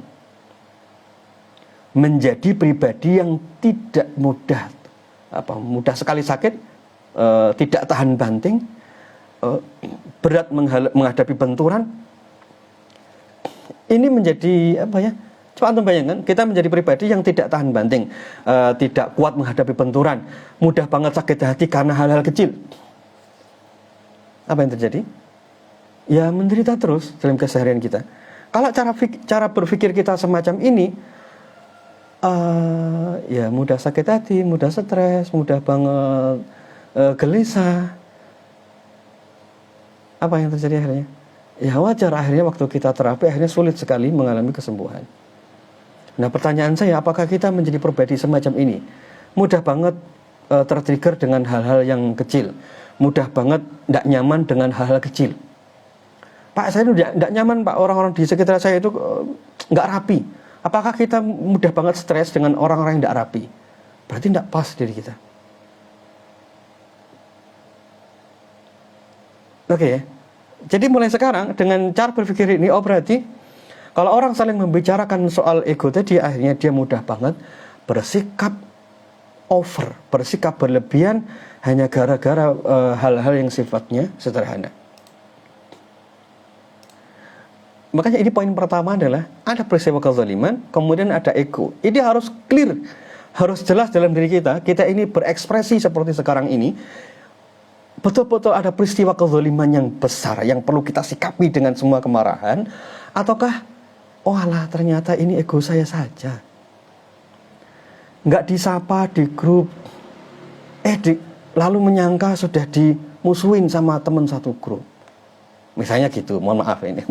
B: menjadi pribadi yang tidak mudah sekali sakit, tidak tahan banting, berat menghadapi benturan. Ini menjadi coba antum bayangkan, kita menjadi pribadi yang tidak tahan banting, tidak kuat menghadapi benturan, mudah banget sakit hati karena hal-hal kecil. Apa yang terjadi? Ya, menderita terus dalam keseharian kita. Kalau cara berpikir kita semacam ini, ya mudah sakit hati, mudah stres, mudah banget gelisah. Apa yang terjadi akhirnya? Ya wajar, akhirnya waktu kita terapi akhirnya sulit sekali mengalami kesembuhan. Nah, pertanyaan saya, apakah kita menjadi pribadi semacam ini? Mudah banget tertrigger dengan hal-hal yang kecil, mudah banget tidak nyaman dengan hal-hal kecil. Pak, saya itu tidak nyaman, Pak, orang-orang di sekitar saya itu nggak rapi. Apakah kita mudah banget stres dengan orang-orang yang tidak rapi? Berarti tidak pas diri kita. Oke ya. Jadi mulai sekarang dengan cara berpikir ini, berarti kalau orang saling membicarakan soal ego tadi, akhirnya dia mudah banget bersikap over, bersikap berlebihan hanya gara-gara hal-hal yang sifatnya sederhana. Makanya ini poin pertama adalah ada peristiwa kezaliman, kemudian ada ego. Ini harus clear, harus jelas dalam diri kita. Kita ini berekspresi seperti sekarang ini, betul-betul ada peristiwa kezaliman yang besar yang perlu kita sikapi dengan semua kemarahan, ataukah oh alah, ternyata ini ego saya saja, nggak disapa di grup, lalu menyangka sudah dimusuhin sama teman satu grup. Misalnya gitu, mohon maaf ini.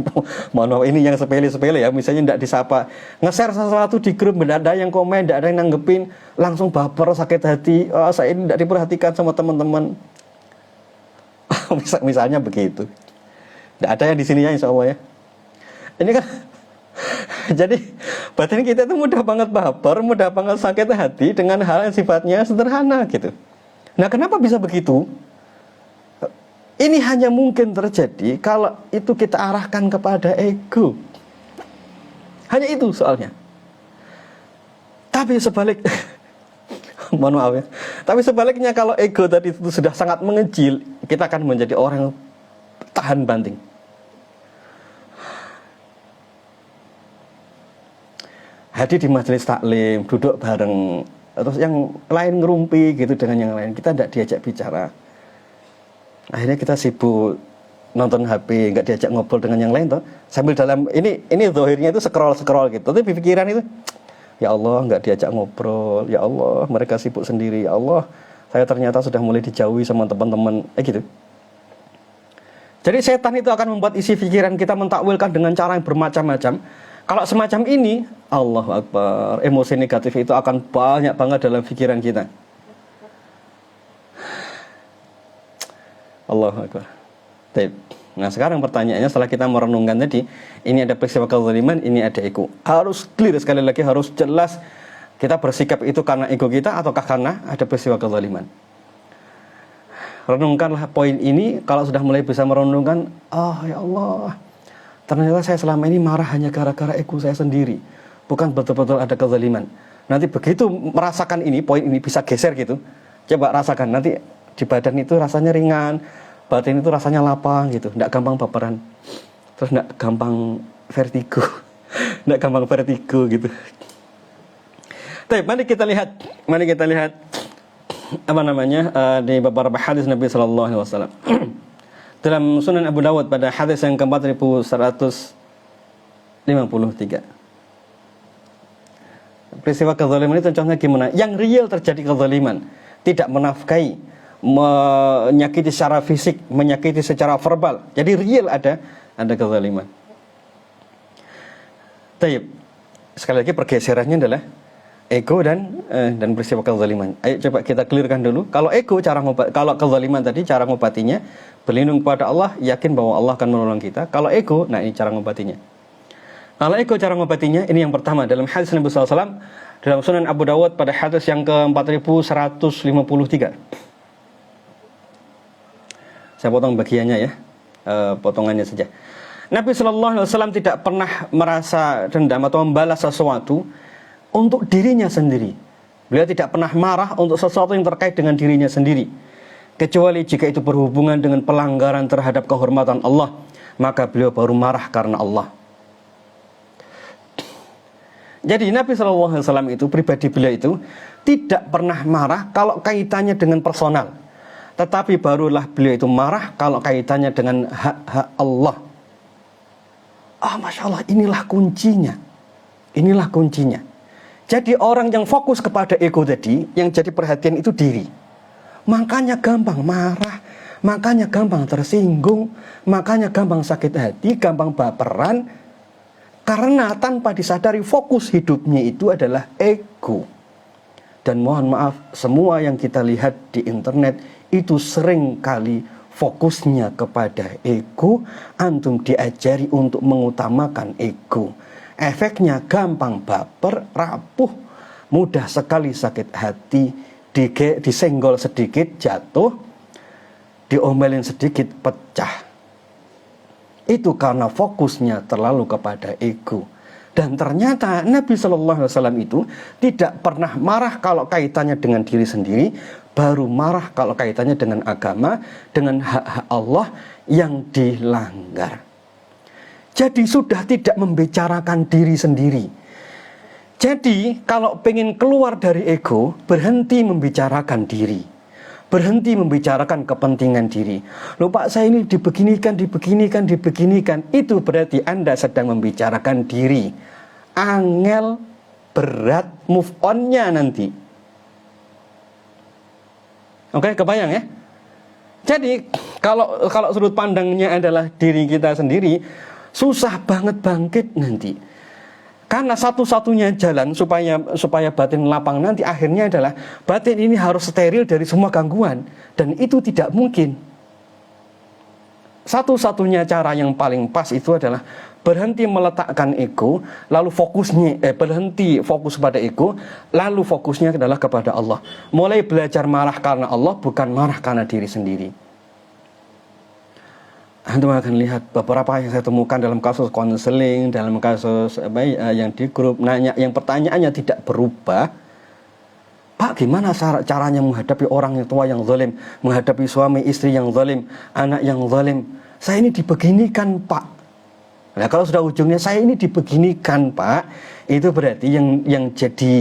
B: Mohon maaf ini yang sepele-sepele ya, misalnya tidak disapa. Nge-share sesuatu di grup, tidak ada yang komen, tidak ada yang nanggepin, langsung baper, sakit hati. Oh, saya ini tidak diperhatikan sama teman-teman. Misalnya begitu. Tidak ada yang di sini ya insya Allah ya. Ini kan jadi batin kita itu mudah banget baper, mudah banget sakit hati dengan hal yang sifatnya sederhana gitu. Nah, kenapa bisa begitu? Ini hanya mungkin terjadi kalau itu kita arahkan kepada ego. Hanya itu soalnya. Tapi mohon maaf ya. Tapi sebaliknya kalau ego tadi itu sudah sangat mengecil, kita akan menjadi orang yang tahan banting. Hadir di majelis taklim, duduk bareng, terus yang lain ngerumpi gitu dengan yang lain, kita tidak diajak bicara. Akhirnya kita sibuk nonton HP, nggak diajak ngobrol dengan yang lain toh. Sambil dalam ini zahirnya itu scroll gitu. Tapi pikiran itu, ya Allah nggak diajak ngobrol, ya Allah mereka sibuk sendiri, ya Allah saya ternyata sudah mulai dijauhi sama teman-teman, gitu. Jadi setan itu akan membuat isi pikiran kita mentakwilkan dengan cara yang bermacam-macam. Kalau semacam ini, Allahu Akbar, emosi negatif itu akan banyak banget dalam pikiran kita. Allahu Akbar. Nah sekarang pertanyaannya setelah kita merenungkan tadi, ini ada peristiwa kezaliman, ini ada ego. Harus clear sekali lagi, harus jelas kita bersikap itu karena ego kita ataukah karena ada peristiwa kezaliman. Renungkanlah poin ini. Kalau sudah mulai bisa merenungkan, oh ya Allah, ternyata saya selama ini marah hanya gara-gara ego saya sendiri, bukan betul-betul ada kezaliman. Nanti begitu merasakan ini, poin ini bisa geser gitu. Coba rasakan nanti di badan itu rasanya ringan, batin itu rasanya lapang gitu, tidak gampang baperan, terus tidak gampang vertigo, tidak gampang vertigo gitu. Tapi mari kita lihat apa namanya di beberapa hadis Nabi Sallallahu Alaihi Wasallam. Dalam Sunan Abu Dawud pada hadis yang ke-4153. Peristiwa kezaliman itu contohnya gimana? Yang real terjadi kezaliman, tidak menafkahi, menyakiti secara fisik, menyakiti secara verbal. Jadi real ada kezaliman. Taib. Sekali lagi pergeserannya adalah ego dan peristiwa kezaliman. Ayo coba kita clearkan dulu. Kalau ego kalau kezaliman tadi cara ngobatinya berlindung kepada Allah, yakin bahwa Allah akan menolong kita. Kalau ego, nah ini cara ngobatinya. Kalau ego cara ngobatinya, ini yang pertama dalam hadis Nabi SAW dalam Sunan Abu Dawud pada hadis yang ke-4153. Saya potong bagiannya ya, potongannya saja. Nabi Sallallahu Alaihi Wasallam tidak pernah merasa dendam atau membalas sesuatu untuk dirinya sendiri. Beliau tidak pernah marah untuk sesuatu yang terkait dengan dirinya sendiri, kecuali jika itu berhubungan dengan pelanggaran terhadap kehormatan Allah, maka beliau baru marah karena Allah. Jadi Nabi Sallallahu Alaihi Wasallam itu, pribadi beliau itu tidak pernah marah kalau kaitannya dengan personal. Tetapi barulah beliau itu marah kalau kaitannya dengan hak-hak Allah. Masya Allah, inilah kuncinya. Inilah kuncinya. Jadi orang yang fokus kepada ego tadi, yang jadi perhatian itu diri. Makanya gampang marah, makanya gampang tersinggung, makanya gampang sakit hati, gampang baperan. Karena tanpa disadari fokus hidupnya itu adalah ego. Dan mohon maaf, semua yang kita lihat di internet itu sering kali fokusnya kepada ego. Antum diajari untuk mengutamakan ego. Efeknya gampang baper, rapuh, mudah sekali sakit hati, disenggol sedikit jatuh, diomelin sedikit pecah. Itu karena fokusnya terlalu kepada ego. Dan ternyata Nabi Sallallahu Alaihi Wasallam itu tidak pernah marah kalau kaitannya dengan diri sendiri, baru marah kalau kaitannya dengan agama, dengan hak-hak Allah yang dilanggar. Jadi sudah tidak membicarakan diri sendiri. Jadi kalau pengen keluar dari ego, berhenti membicarakan diri, berhenti membicarakan kepentingan diri. Loh Pak, saya ini dibeginikan. Itu berarti Anda sedang membicarakan diri. Angel, berat move on-nya nanti. Oke, kebayang ya? Jadi kalau sudut pandangnya adalah diri kita sendiri, susah banget bangkit nanti. Karena satu-satunya jalan supaya batin lapang nanti akhirnya adalah batin ini harus steril dari semua gangguan, dan itu tidak mungkin. Satu-satunya cara yang paling pas itu adalah berhenti meletakkan ego, lalu berhenti fokus pada ego, lalu fokusnya adalah kepada Allah. Mulai belajar marah karena Allah, bukan marah karena diri sendiri. Antum akan lihat beberapa yang saya temukan dalam kasus konseling, dalam kasus yang di grup nanya, yang pertanyaannya tidak berubah. Pak, gimana caranya menghadapi orang yang tua yang zalim, menghadapi suami istri yang zalim, anak yang zalim? Saya ini dibeginikan, Pak. Nah, kalau sudah ujungnya saya ini dibeginikan, Pak, itu berarti yang jadi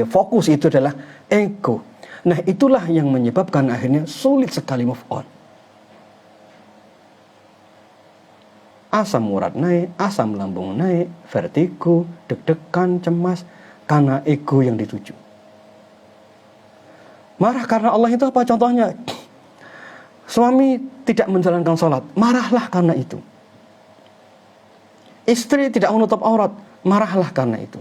B: fokus itu adalah ego. Nah, itulah yang menyebabkan akhirnya sulit sekali move on. Asam urat naik, asam lambung naik, vertigo, deg-degan, cemas, karena ego yang dituju. Marah karena Allah itu apa contohnya? Suami tidak menjalankan sholat, marahlah karena itu. Istri tidak menutup aurat, marahlah karena itu.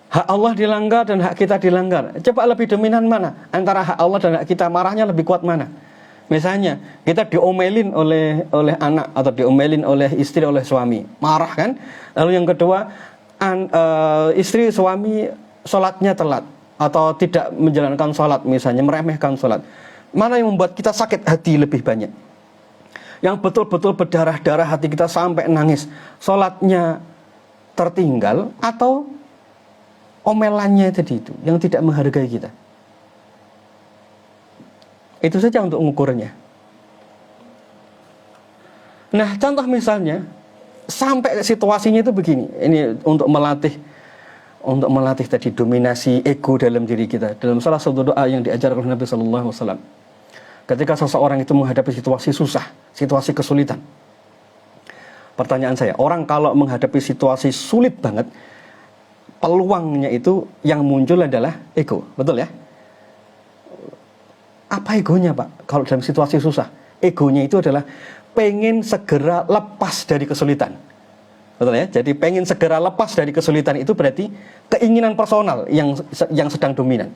B: Hak Allah dilanggar dan hak kita dilanggar. Coba lebih dominan mana? Antara hak Allah dan hak kita, marahnya lebih kuat mana? Misalnya kita diomelin oleh anak atau diomelin oleh istri, oleh suami, marah kan? Lalu yang kedua, istri suami sholatnya telat atau tidak menjalankan sholat, misalnya meremehkan sholat. Mana yang membuat kita sakit hati lebih banyak? Yang betul-betul berdarah-darah hati kita sampai nangis, sholatnya tertinggal atau omelannya tadi itu yang tidak menghargai kita? Itu saja untuk mengukurnya. Nah, contoh misalnya sampai situasinya itu begini. Ini untuk melatih tadi dominasi ego dalam diri kita. Dalam salah satu doa yang diajarkan oleh Nabi sallallahu alaihi wasallam. Ketika seseorang itu menghadapi situasi susah, situasi kesulitan. Pertanyaan saya, orang kalau menghadapi situasi sulit banget, peluangnya itu yang muncul adalah ego, betul ya? Apa egonya, Pak? Kalau dalam situasi susah, egonya itu adalah pengen segera lepas dari kesulitan, betul ya? Jadi pengen segera lepas dari kesulitan itu berarti keinginan personal yang sedang dominan.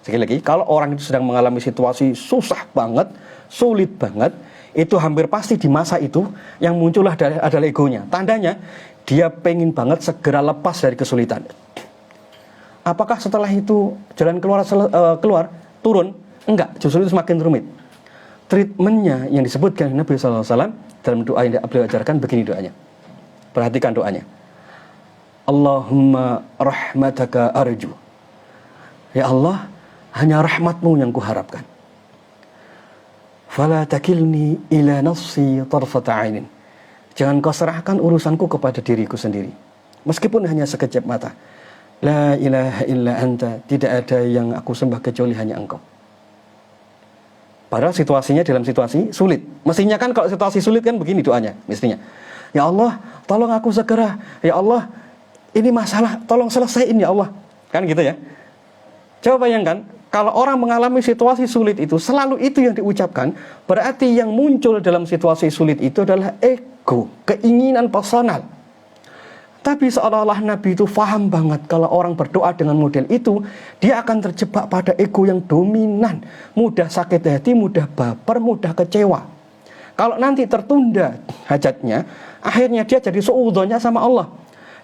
B: Sekali lagi, kalau orang itu sedang mengalami situasi susah banget, sulit banget, itu hampir pasti di masa itu yang muncullah adalah egonya. Tandanya dia pengen banget segera lepas dari kesulitan. Apakah setelah itu jalan keluar turun? Enggak, justru itu semakin rumit. Treatmentnya yang disebutkan Nabi SAW dalam doa yang beliau ajarkan, begini doanya. Perhatikan doanya. Allahumma rahmataka arju. Ya Allah, hanya rahmatmu yang kuharapkan. Fala takilni ila nafsi tarfata ainin. Jangan kau serahkan urusanku kepada diriku sendiri, meskipun hanya sekejap mata. La ilaha illa anta, tidak ada yang aku sembah kecuali hanya engkau. Padahal situasinya dalam situasi sulit. Mestinya kan kalau situasi sulit kan begini doanya, mestinya. Ya Allah, tolong aku segera. Ya Allah, ini masalah, tolong selesaiin ya Allah. Kan gitu ya. Coba bayangkan, kalau orang mengalami situasi sulit itu, selalu itu yang diucapkan, berarti yang muncul dalam situasi sulit itu adalah ego, keinginan personal. Tapi seolah-olah Nabi itu paham banget kalau orang berdoa dengan model itu, dia akan terjebak pada ego yang dominan, mudah sakit hati, mudah baper, mudah kecewa. Kalau nanti tertunda hajatnya, akhirnya dia jadi suudzonnya sama Allah.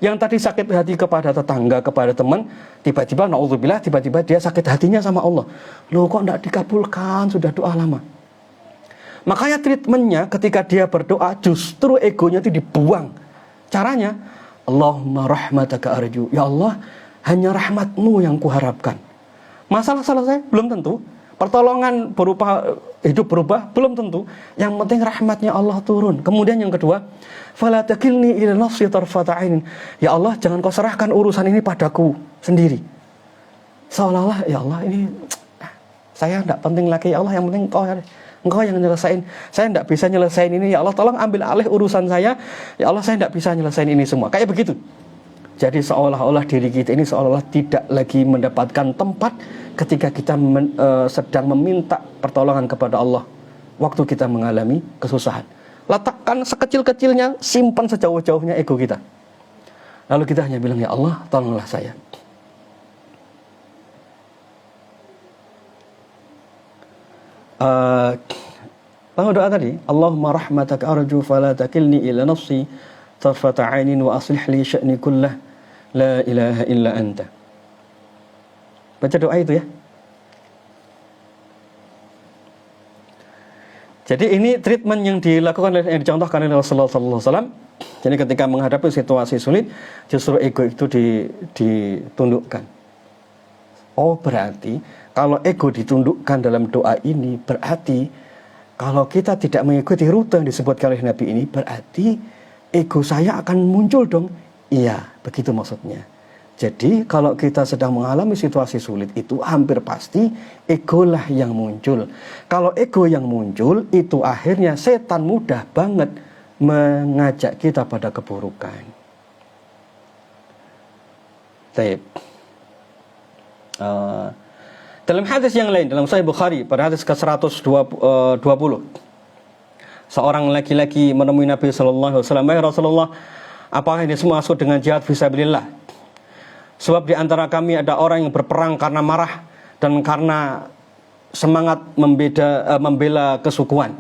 B: Yang tadi sakit hati kepada tetangga, kepada teman, tiba-tiba na'udzubillah, tiba-tiba dia sakit hatinya sama Allah. Loh, kok tidak dikabulkan, sudah doa lama. Makanya treatmentnya ketika dia berdoa, justru egonya itu dibuang. Caranya, Allahumma rahmataka arju. Ya Allah, hanya rahmatmu yang kuharapkan. Masalah selesai? Belum tentu. Pertolongan berupa hidup berubah? Belum tentu. Yang penting rahmatnya Allah turun. Kemudian yang kedua, fala takilni ila nafsi tarfata ainin. Ya Allah, jangan kau serahkan urusan ini padaku sendiri. Seolah-olah, ya Allah, ini saya tidak penting lagi. Ya Allah, yang penting Engkau yang nyelesain. Saya tidak bisa nyelesain ini. Ya Allah, tolong ambil alih urusan saya. Ya Allah, saya tidak bisa nyelesain ini semua. Kayak begitu. Jadi seolah-olah diri kita ini seolah-olah tidak lagi mendapatkan tempat ketika kita sedang meminta pertolongan kepada Allah waktu kita mengalami kesusahan. Letakkan sekecil-kecilnya, simpan sejauh-jauhnya ego kita. Lalu kita hanya bilang, ya Allah, tolonglah saya. Doa tadi, Allahumma rahmataka arju fala takilni ila nafsi tarfata ainin wa aslih li sya'ni kullah la ilaha illa anta. Baca doa itu ya. Jadi ini treatment yang dilakukan yang dicontohkan oleh Rasulullah SAW. Jadi ketika menghadapi situasi sulit, justru ego itu ditundukkan. Oh, berarti kalau ego ditundukkan dalam doa ini, berarti kalau kita tidak mengikuti rute yang disebutkan oleh Nabi ini, berarti ego saya akan muncul dong. Iya, begitu maksudnya. Jadi kalau kita sedang mengalami situasi sulit itu hampir pasti egolah yang muncul. Kalau ego yang muncul itu akhirnya setan mudah banget mengajak kita pada keburukan. Baik. Dalam hadis yang lain, dalam Sahih Bukhari pada hadis ke-120, seorang laki-laki menemui Nabi sallallahu alaihi wasallam, "Ya Rasulullah, apakah ini semua masuk dengan jihad fisabilillah? Sebab di antara kami ada orang yang berperang karena marah dan karena semangat membela kesukuan."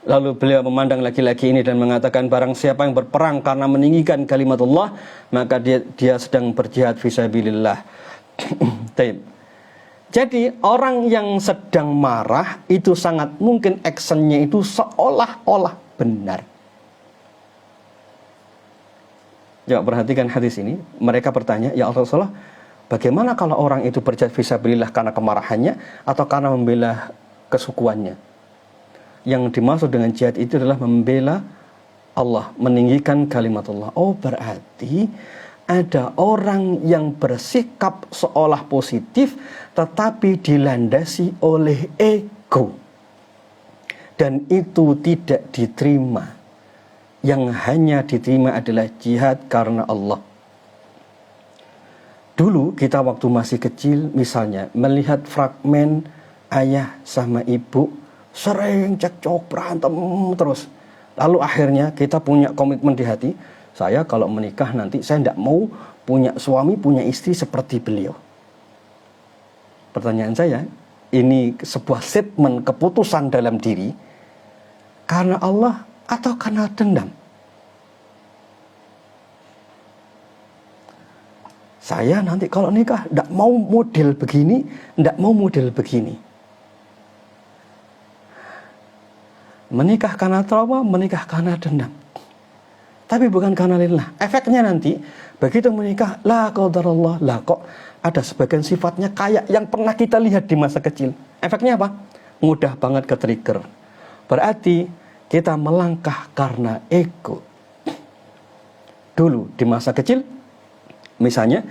B: Lalu beliau memandang laki-laki ini dan mengatakan, barang siapa yang berperang karena meninggikan kalimat Allah, maka dia sedang berjihad fisabilillah. Jadi orang yang sedang marah itu sangat mungkin actionnya itu seolah-olah benar. Coba perhatikan hadis ini. Mereka bertanya, ya Rasulullah, bagaimana kalau orang itu berjihad fisabilillah karena kemarahannya atau karena membela kesukuannya? Yang dimaksud dengan jihad itu adalah membela Allah, meninggikan kalimat Allah. Oh, berarti ada orang yang bersikap seolah positif tetapi dilandasi oleh ego. Dan itu tidak diterima. Yang hanya diterima adalah jihad karena Allah. Dulu kita waktu masih kecil misalnya melihat fragmen ayah sama ibu sering cekcok berantem terus. Lalu akhirnya kita punya komitmen di hati, saya kalau menikah nanti saya tidak mau punya suami, punya istri seperti beliau. Pertanyaan saya, ini sebuah statement keputusan dalam diri karena Allah atau karena dendam? Saya nanti kalau nikah tidak mau model begini, tidak mau model begini. Menikah karena trauma, menikah karena dendam. Tapi bukan karena lillah. Efeknya nanti, begitu menikah, la qadarallah, lah kok ada sebagian sifatnya kayak yang pernah kita lihat di masa kecil. Efeknya apa? Mudah banget ke trigger. Berarti kita melangkah karena ego. Dulu di masa kecil, misalnya,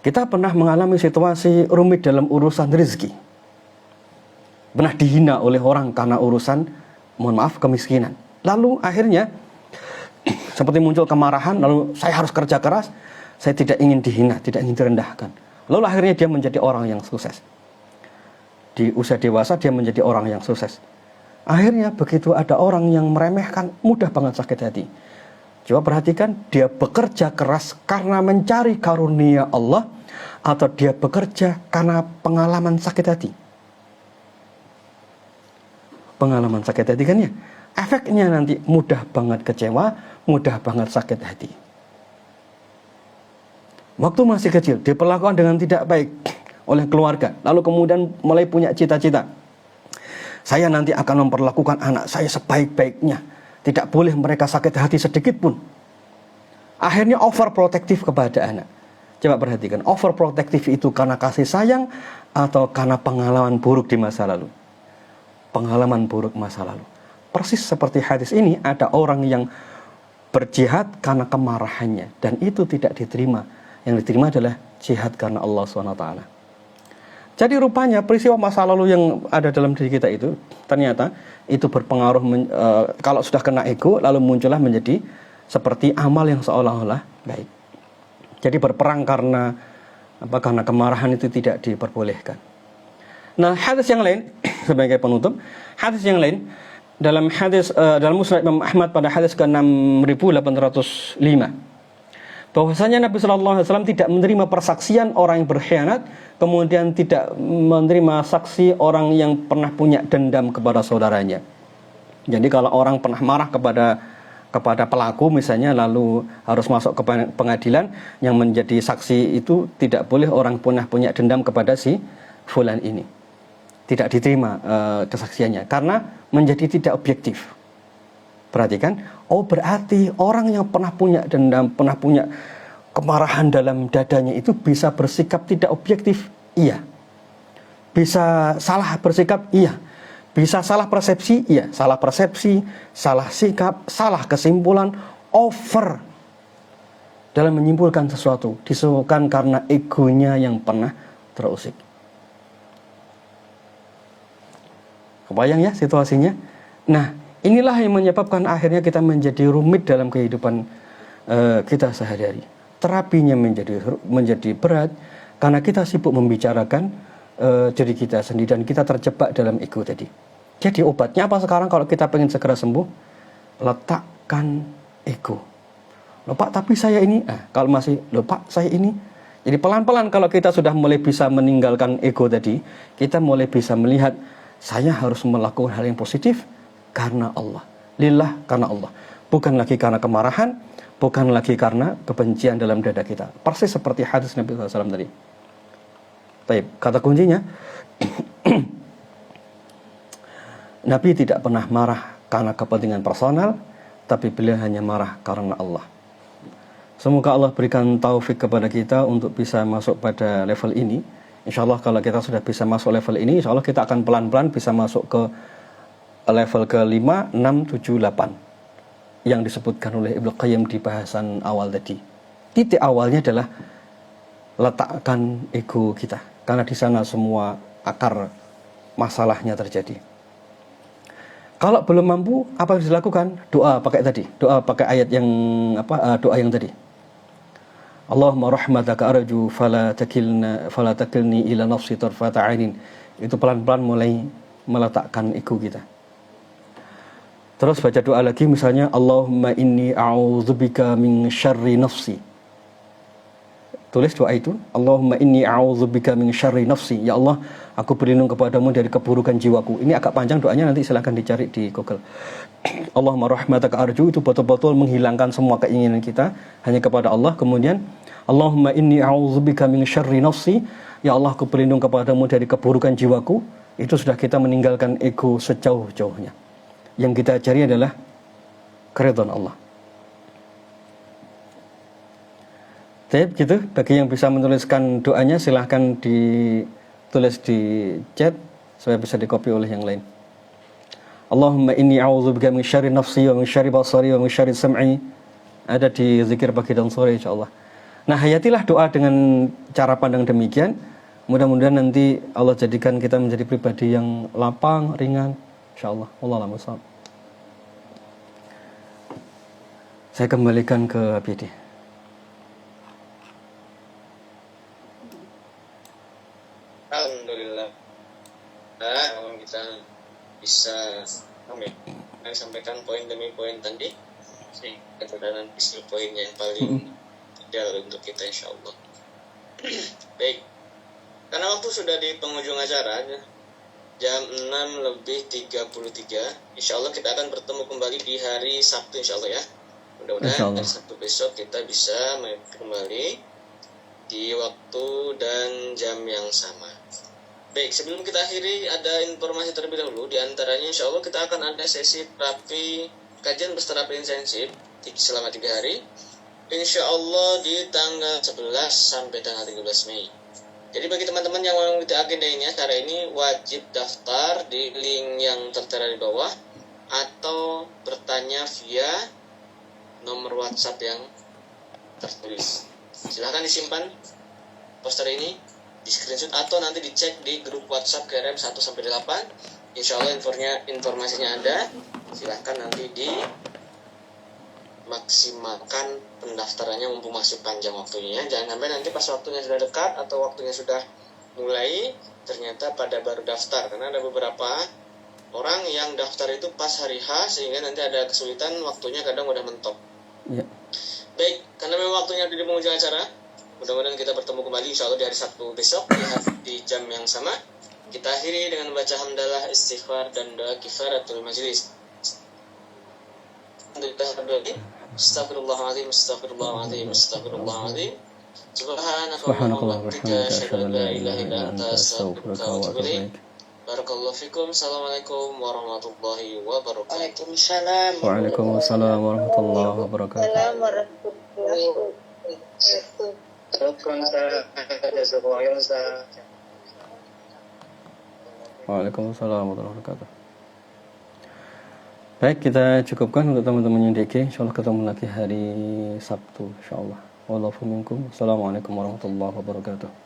B: kita pernah mengalami situasi rumit dalam urusan rezeki. Pernah dihina oleh orang karena urusan, mohon maaf, kemiskinan. Lalu akhirnya seperti muncul kemarahan, lalu saya harus kerja keras, saya tidak ingin dihina, tidak ingin direndahkan. Lalu akhirnya dia menjadi orang yang sukses. Di usia dewasa dia menjadi orang yang sukses. Akhirnya begitu ada orang yang meremehkan, mudah banget sakit hati. Coba perhatikan, dia bekerja keras karena mencari karunia Allah atau dia bekerja karena pengalaman sakit hati. Pengalaman sakit hati kan ya, efeknya nanti mudah banget kecewa, mudah banget sakit hati. Waktu masih kecil diperlakukan dengan tidak baik oleh keluarga, lalu kemudian mulai punya cita-cita, saya nanti akan memperlakukan anak saya sebaik-baiknya, tidak boleh mereka sakit hati sedikit pun. Akhirnya overprotektif kepada anak. Coba perhatikan, overprotektif itu karena kasih sayang atau karena pengalaman buruk di masa lalu? Pengalaman buruk masa lalu. Persis seperti hadis ini, ada orang yang berjihad karena kemarahannya dan itu tidak diterima. Yang diterima adalah jihad karena Allah SWT. Jadi rupanya peristiwa masa lalu yang ada dalam diri kita itu ternyata itu berpengaruh kalau sudah kena ego lalu muncullah menjadi seperti amal yang seolah-olah baik. Jadi berperang karena kemarahan itu tidak diperbolehkan. Nah, hadis yang lain sebagai penutup, hadis yang lain dalam Musnad Imam Ahmad pada hadis ke-6805, bahwasanya Nabi Shallallahu Alaihi Wasallam tidak menerima persaksian orang yang berkhianat, kemudian tidak menerima saksi orang yang pernah punya dendam kepada saudaranya. Jadi kalau orang pernah marah kepada pelaku misalnya, lalu harus masuk ke pengadilan, yang menjadi saksi itu tidak boleh orang pernah punya dendam kepada si fulan ini. Tidak diterima kesaksiannya karena menjadi tidak objektif. Perhatikan, berarti orang yang pernah punya dendam, pernah punya kemarahan dalam dadanya itu bisa bersikap tidak objektif. Iya. Bisa salah bersikap, iya. Bisa salah persepsi, iya. Salah persepsi, salah sikap, salah kesimpulan, over dalam menyimpulkan sesuatu disebabkan karena egonya yang pernah terusik. Kebayang ya situasinya? Nah, inilah yang menyebabkan akhirnya kita menjadi rumit dalam kehidupan kita sehari-hari. Terapinya menjadi berat karena kita sibuk membicarakan diri kita sendiri dan kita terjebak dalam ego tadi. Jadi obatnya apa sekarang kalau kita pengen segera sembuh? Letakkan ego. Loh Pak, tapi saya ini, kalau masih, loh Pak, saya ini. Jadi pelan-pelan kalau kita sudah mulai bisa meninggalkan ego tadi, kita mulai bisa melihat, saya harus melakukan hal yang positif karena Allah. Lillah, karena Allah. Bukan lagi karena kemarahan, bukan lagi karena kebencian dalam dada kita. Persis seperti hadis Nabi SAW tadi. Baik, kata kuncinya, Nabi tidak pernah marah karena kepentingan personal, tapi beliau hanya marah karena Allah. Semoga Allah berikan taufik kepada kita untuk bisa masuk pada level ini. Insya Allah kalau kita sudah bisa masuk level ini, insya Allah kita akan pelan-pelan bisa masuk ke level ke-5, 6, 7, 8 yang disebutkan oleh Ibnu Qayyim di bahasan awal tadi. Titik awalnya adalah letakkan ego kita, karena di sana semua akar masalahnya terjadi. Kalau belum mampu, apa yang harus dilakukan? Doa pakai tadi, doa pakai ayat yang doa yang tadi. Allahumma rahmataka arju fala takilni ila nafsi tarfata ainin. Itu pelan-pelan mulai meletakkan ego kita. Terus baca doa lagi misalnya Allahumma inni a'udzubika min syarri nafsi. Tulis doa itu, Allahumma inni a'udzubika min syarri nafsi. Ya Allah, aku berlindung kepadamu dari keburukan jiwaku. Ini agak panjang doanya, nanti silahkan dicari di Google. Allahumma rahmataka arju, itu betul-betul menghilangkan semua keinginan kita hanya kepada Allah. Kemudian Allahumma inni a'udzubika min syarri nafsi. Ya Allah, aku berlindung kepadamu dari keburukan jiwaku. Itu sudah kita meninggalkan ego sejauh-jauhnya. Yang kita cari adalah keridhaan Allah. Baik, gitu. Bagi yang bisa menuliskan doanya silahkan ditulis di chat supaya bisa dikopi oleh yang lain. Allahumma inni a'udzubika min syarri nafsi wa min syarri basari wa min syarri sam'i. Ada di zikir pagi dan sore insyaallah. Nah, hayatilah doa dengan cara pandang demikian. Mudah-mudahan nanti Allah jadikan kita menjadi pribadi yang lapang, ringan, insyaallah. Wallahu a'lam. Saya kembalikan ke APD.
A: Alhamdulillah. Kita bisa sampaikan poin demi poin tadi, sehingga dan isi poinnya yang paling ideal untuk kita insyaallah. Baik, karena waktu sudah di penghujung acara, jam 6:33, insyaallah kita akan bertemu kembali di hari Sabtu insyaallah ya. Mudah-mudahan hari Sabtu besok kita bisa kembali di waktu dan jam yang sama. Baik, sebelum kita akhiri ada informasi terlebih dahulu. Di antaranya insya Allah kita akan ada sesi terapi, kajian berterapi intensif selama 3 hari. Insya Allah di tanggal 11 sampai tanggal 13 Mei. Jadi bagi teman-teman yang mau mengikuti agenda ini, acara ini wajib daftar di link yang tertera di bawah atau bertanya via nomor WhatsApp yang tertulis. Silahkan disimpan poster ini, di screenshot atau nanti dicek di grup WhatsApp KRM 1-8. Insya Allah informasinya ada. Silahkan nanti maksimalkan pendaftarannya mumpung masih panjang waktunya. Jangan sampai nanti pas waktunya sudah dekat atau waktunya sudah mulai ternyata pada baru daftar, karena ada beberapa orang yang daftar itu pas hari H sehingga nanti ada kesulitan, waktunya kadang udah mentok.
B: Ya.
A: Baik, karena memang waktunya di penghujung acara, mudah-mudahan kita bertemu kembali insya Allah di hari Sabtu besok di jam yang sama. Kita akhiri dengan baca hamdalah, istighfar, dan doa kifaratul majlis. Astagfirullahaladzim, astagfirullahaladzim, astagfirullahaladzim. Subhanakallah wa bihamdika, asyhadu an la ilaha illa anta, astaghfiruka wa atubu ilaik. Barakallahu fikum. Assalamualaikum warahmatullahi wabarakatuh. Waalaikumsalam.
B: Waalaikumsalam warahmatullahi wabarakatuh. Waalaikumsalam warahmatullahi wabarakatuh. Baik, kita cukupkan untuk teman-teman yang DK. Insyaallah ketemu lagi hari Sabtu insyaallah. Wallahu minkum. Assalamualaikum warahmatullahi wabarakatuh.